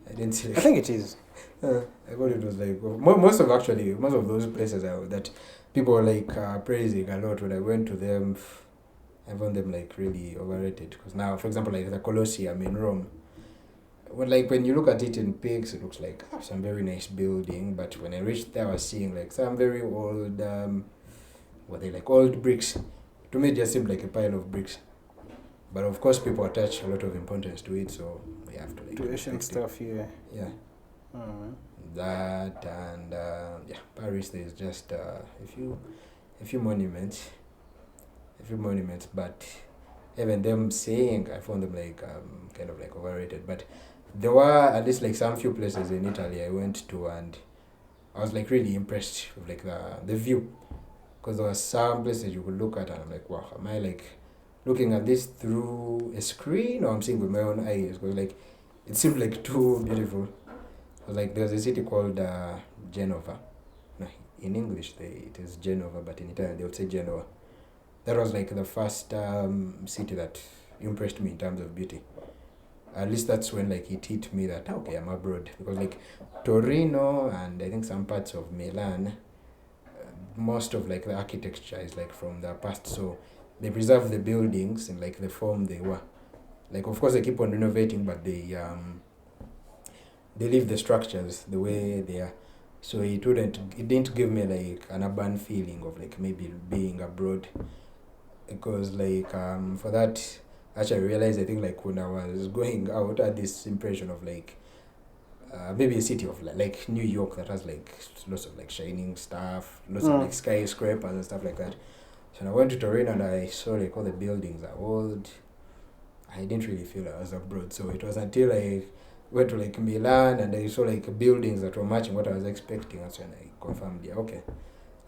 I didn't see like, I think it is. I thought it was like most of those places that people were like praising a lot. When I went to them, I found them like really overrated. Because now, for example, like the Colosseum in Rome, when you look at it in pics, it looks like some very nice building. But when I reached there, I was seeing like some very old, old bricks. To me, it just seemed like a pile of bricks. But of course, people attach a lot of importance to it, so we have to like to Asian stuff here. Yeah. That and Paris. There's just a few monuments. monuments, but even them saying, I found them like kind of like overrated. But there were at least like some few places in Italy I went to, and I was like really impressed with like the view, because there were some places you could look at and I'm like, wow, am I like looking at this through a screen or I'm seeing with my own eyes? Because like it seemed like too beautiful. Like there's a city called Genova. No, in English it is Genova, but in Italian they would say Genoa. That was like the first city that impressed me in terms of beauty. At least that's when like it hit me that okay, I'm abroad, because like Torino and I think some parts of Milan, most of like the architecture is like from the past, so they preserve the buildings in like the form they were. Like of course they keep on renovating, but they leave the structures the way they are. So it didn't give me like an urban feeling of like maybe being abroad, because like for that actually I realized, I think like when I was going out, I had this impression of like maybe a city of like New York that has like lots of like shining stuff, lots of like skyscrapers and stuff like that. So when I went to Torino and I saw like all the buildings are old, I didn't really feel I was abroad. So it was until I went to like Milan and I saw like buildings that were matching what I was expecting. That's when I confirmed, yeah, okay,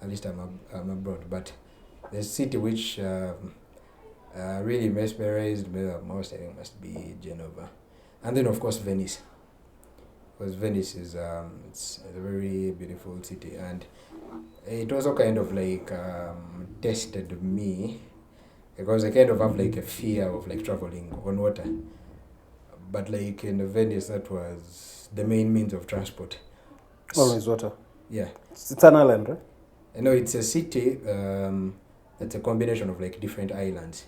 at least I'm abroad. But the city which really mesmerized me the most, I think, must be Genova, and then of course Venice, because Venice is it's a very beautiful city, and it also kind of like tested me, because I kind of have like a fear of like traveling on water, but like in Venice that was the main means of transport. Always water. Yeah, it's an island, right? No, it's a city that's a combination of like different islands.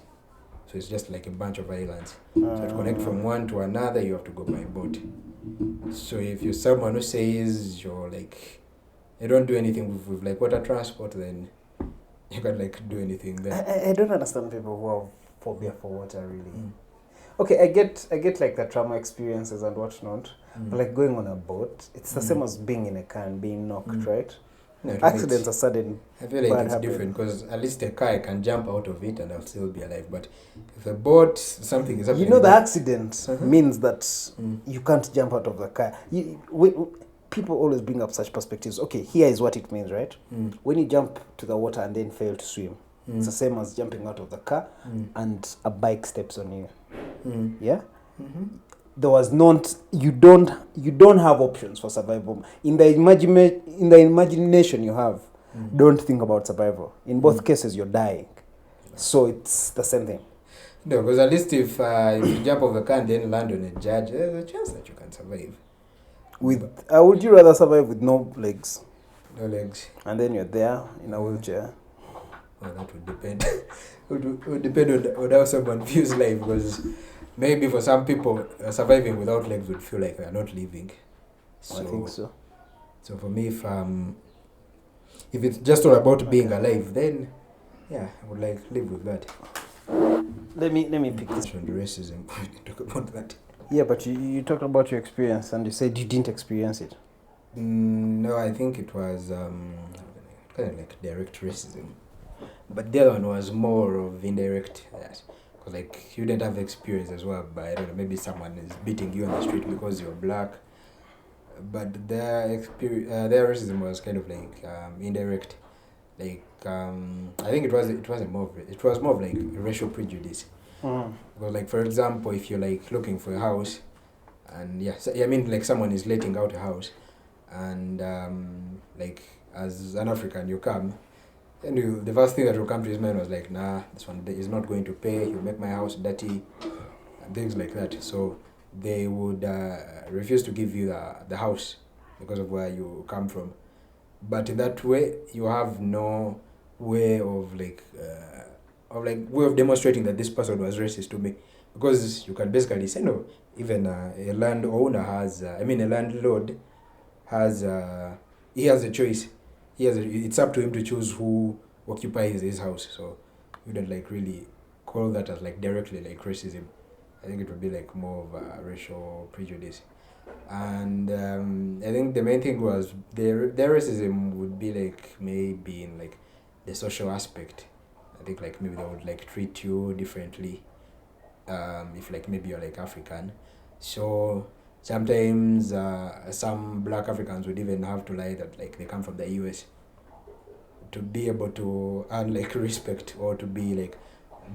So it's just like a bunch of islands. So to connect from one to another, you have to go by boat. So if you're someone who says you're like, you don't do anything with like water transport, then you can't like do anything there. I don't understand people who have phobia for water, really. Okay, I get like the trauma experiences and whatnot, but like going on a boat, it's the same as being in a car and being knocked, right? No, accidents are sudden. I feel like it's different, because at least a car I can jump out of it and I'll still be alive. But if a boat, something is happening. You know, the accident means that you can't jump out of the car. People always bring up such perspectives. Okay, here is what it means, right? When you jump to the water and then fail to swim, it's the same as jumping out of the car and a bike steps on you. Yeah? There was not, you don't have options for survival. In the imagination you have, don't think about survival. In both cases, you're dying. So it's the same thing. No, because at least if you jump off the car and then land on a judge, there's a chance that you can survive. Would you rather survive with no legs? No legs. And then you're there in a wheelchair? Well, that would depend. It would depend on how someone views life, because maybe for some people, surviving without legs would feel like they're not living. I think so. So for me, if it's just all about being alive, then yeah, I would like live with that. Let me pick this. On racism, talk about that. Yeah, but you talked about your experience and you said you didn't experience it. No, I think it was kind of like direct racism, but the other one was more of indirect. Yes. Because like you didn't have experience as well, but I don't know, maybe someone is beating you on the street because you're black, but their racism was kind of like indirect. Like I think it was more of like racial prejudice. Because like for example, if you're like looking for a house, and I mean like someone is letting out a house, and like as an African you come. And the first thing that will come to his mind was like, nah, this one is not going to pay, he'll make my house dirty, and things like that. So they would refuse to give you the house because of where you come from. But in that way, you have no way of way of demonstrating that this person was racist to me. Because you can basically say, no, even a landowner has, a landlord has, he has a choice. It's up to him to choose who occupies his house. So you don't like really call that as like directly like racism. I think it would be like more of a racial prejudice. And I think the main thing was the racism would be like maybe in like the social aspect. I think like maybe they would like treat you differently if like maybe you're like African. So sometimes some black Africans would even have to lie that like they come from the US to be able to earn like respect or to be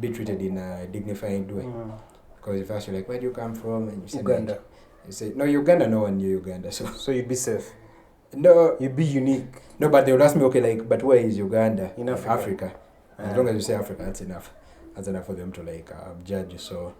treated in a dignified way. Because if I ask you like, where do you come from? And you say Uganda. Like, you say, no, Uganda, no one knew Uganda. So you'd be safe. No. You'd be unique. No, but they would ask me, okay, like, but where is Uganda? In Africa. As long as you say Africa, that's enough. That's enough for them to like judge you. So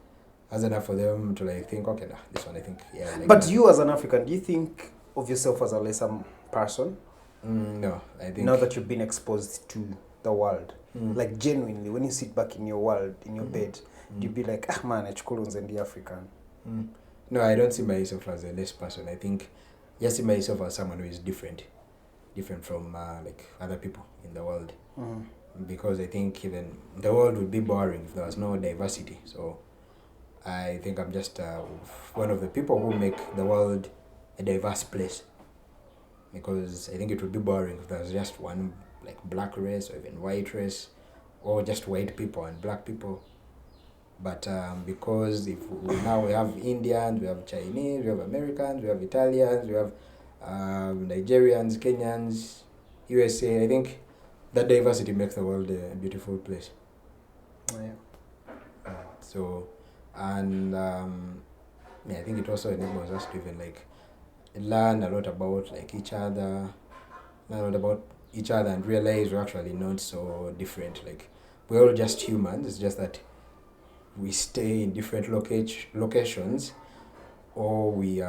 that's enough for them to like think, okay, nah, this one I think, yeah. Like, but you as an African, do you think of yourself as a lesser person? No, I think. Now that you've been exposed to the world, like genuinely, when you sit back in your world, in your bed, do you be like, ah man, Echikulun's and the African? No, I don't see myself as a less person. I think I see myself as someone who is different from like other people in the world. Because I think even the world would be boring if there was no diversity. So I think I'm just one of the people who make the world a diverse place. Because I think it would be boring if there was just one like black race or even white race, or just white people and black people. But because now we have Indians, we have Chinese, we have Americans, we have Italians, we have Nigerians, Kenyans, USA, I think that diversity makes the world a beautiful place. Yeah. So, and I think it also enables us to even like learn a lot about like each other, and realize we're actually not so different. Like we're all just humans. It's just that we stay in different locations, or we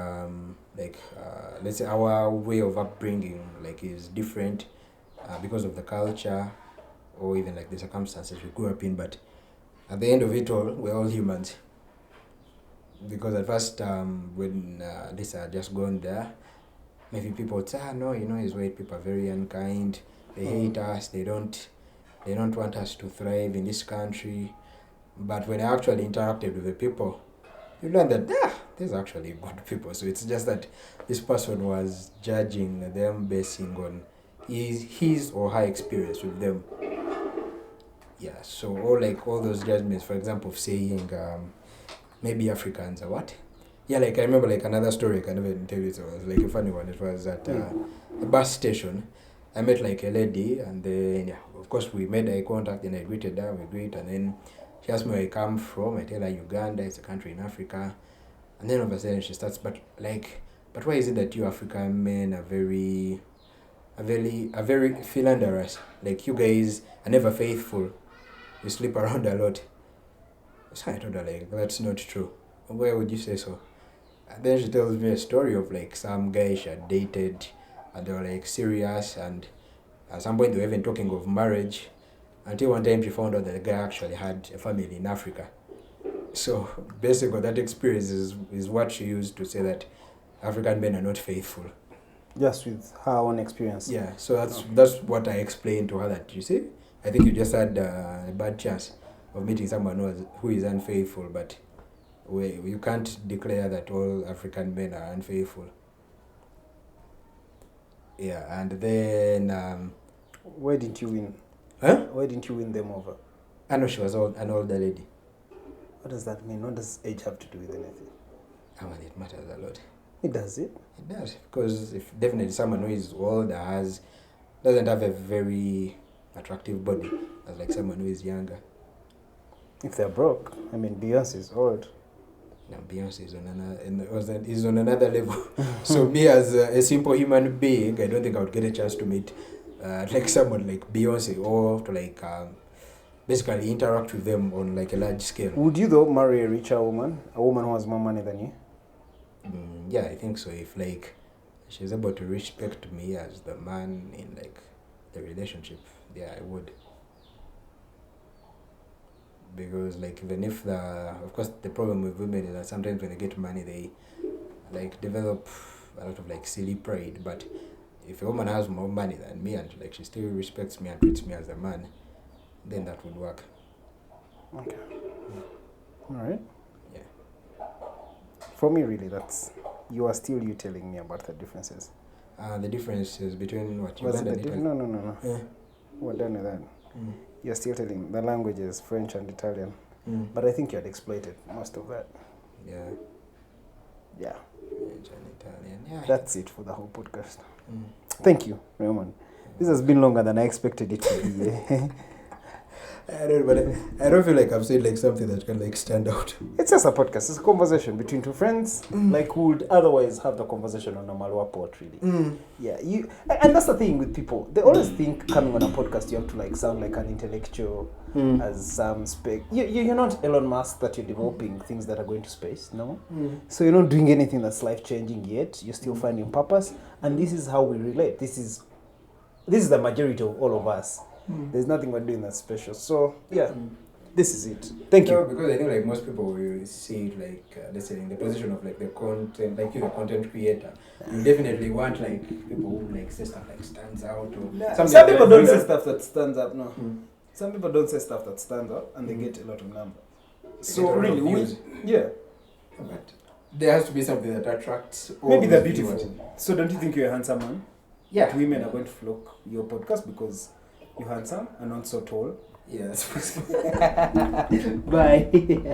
let's say our way of upbringing like is different because of the culture or even like the circumstances we grew up in. But at the end of it all, we're all humans. Because at first when this had just gone there, maybe people would say, no, his white people are very unkind, they hate us, they don't want us to thrive in this country. But when I actually interacted with the people, you learn that there's actually good people. So it's just that this person was judging them basing on his or her experience with them. Yeah, so all those judgments, for example, of saying maybe Africans are what? Yeah, like I remember like another story I can even tell you. It was like a funny one. It was at a bus station. I met like a lady, and then of course we made eye contact, and I greeted her, and then she asked me where I come from. I tell her Uganda, it's a country in Africa. And then all of a sudden she starts, but why is it that you African men are very philanderous? Like you guys are never faithful. You sleep around a lot. So I told her like, that's not true. Why would you say so? And then she tells me a story of like some guy she had dated, and they were like serious, and at some point they were even talking of marriage, until one time she found out that the guy actually had a family in Africa. So basically that experience is what she used to say that African men are not faithful. Just with her own experience. Yeah, so that's what I explained to her, that you see, I think you just had a bad chance of meeting someone who is unfaithful, but you can't declare that all African men are unfaithful. Yeah, and then why didn't you win? Huh? Why didn't you win them over? I know she was an older lady. What does that mean? What does age have to do with anything? I mean, it matters a lot. It does it? It does, because if definitely someone who is older doesn't have a very attractive body as like someone who is younger. If they're broke, I mean, Beyonce is old. No, Beyonce is on another level. So me as a simple human being, I don't think I would get a chance to meet like someone like Beyonce, or to like basically interact with them on like a large scale. Would you though marry a richer woman, a woman who has more money than you? Yeah, I think so. If like she's able to respect me as the man in like the relationship, yeah, I would. Because like even if of course the problem with women is that sometimes when they get money they like develop a lot of like silly pride. But if a woman has more money than me and like she still respects me and treats me as a man, then that would work. Okay. All right. Yeah. For me, really, you are still you telling me about the differences. The differences between what What's Uganda and Italy? No. Yeah. We're done with that. you're still telling the languages, French and Italian. But I think you had exploited most of that. Yeah. Yeah. French and Italian. Yeah. That's it for the whole podcast. Thank you, Raymond. This has been longer than I expected it to be. I don't feel like I've said like something that can like stand out. It's just a podcast. It's a conversation between two friends, like who would otherwise have the conversation on a Malwa pot, really. Yeah, and that's the thing with people. They always think coming on a podcast you have to like sound like an intellectual, as some spec. You're not Elon Musk that you're developing things that are going to space, no. So you're not doing anything that's life changing yet. You're still finding purpose, and this is how we relate. This is the majority of all of us. There's nothing we're doing that's special. So, yeah, this is it. Thank you. Because I think like most people will see it like, let's say in the position of like the content, like you're a content creator. You definitely want like people who like say stuff like stands out. Or Some people don't say stuff that stands up, no. Some people don't say stuff that stands out and they get a lot of numbers. So, really, but there has to be something that attracts. Maybe they're beautiful. So, don't you think you're a handsome man? Yeah. That women are going to flock your podcast because you're handsome and not so tall. Yeah, that's possible. Bye.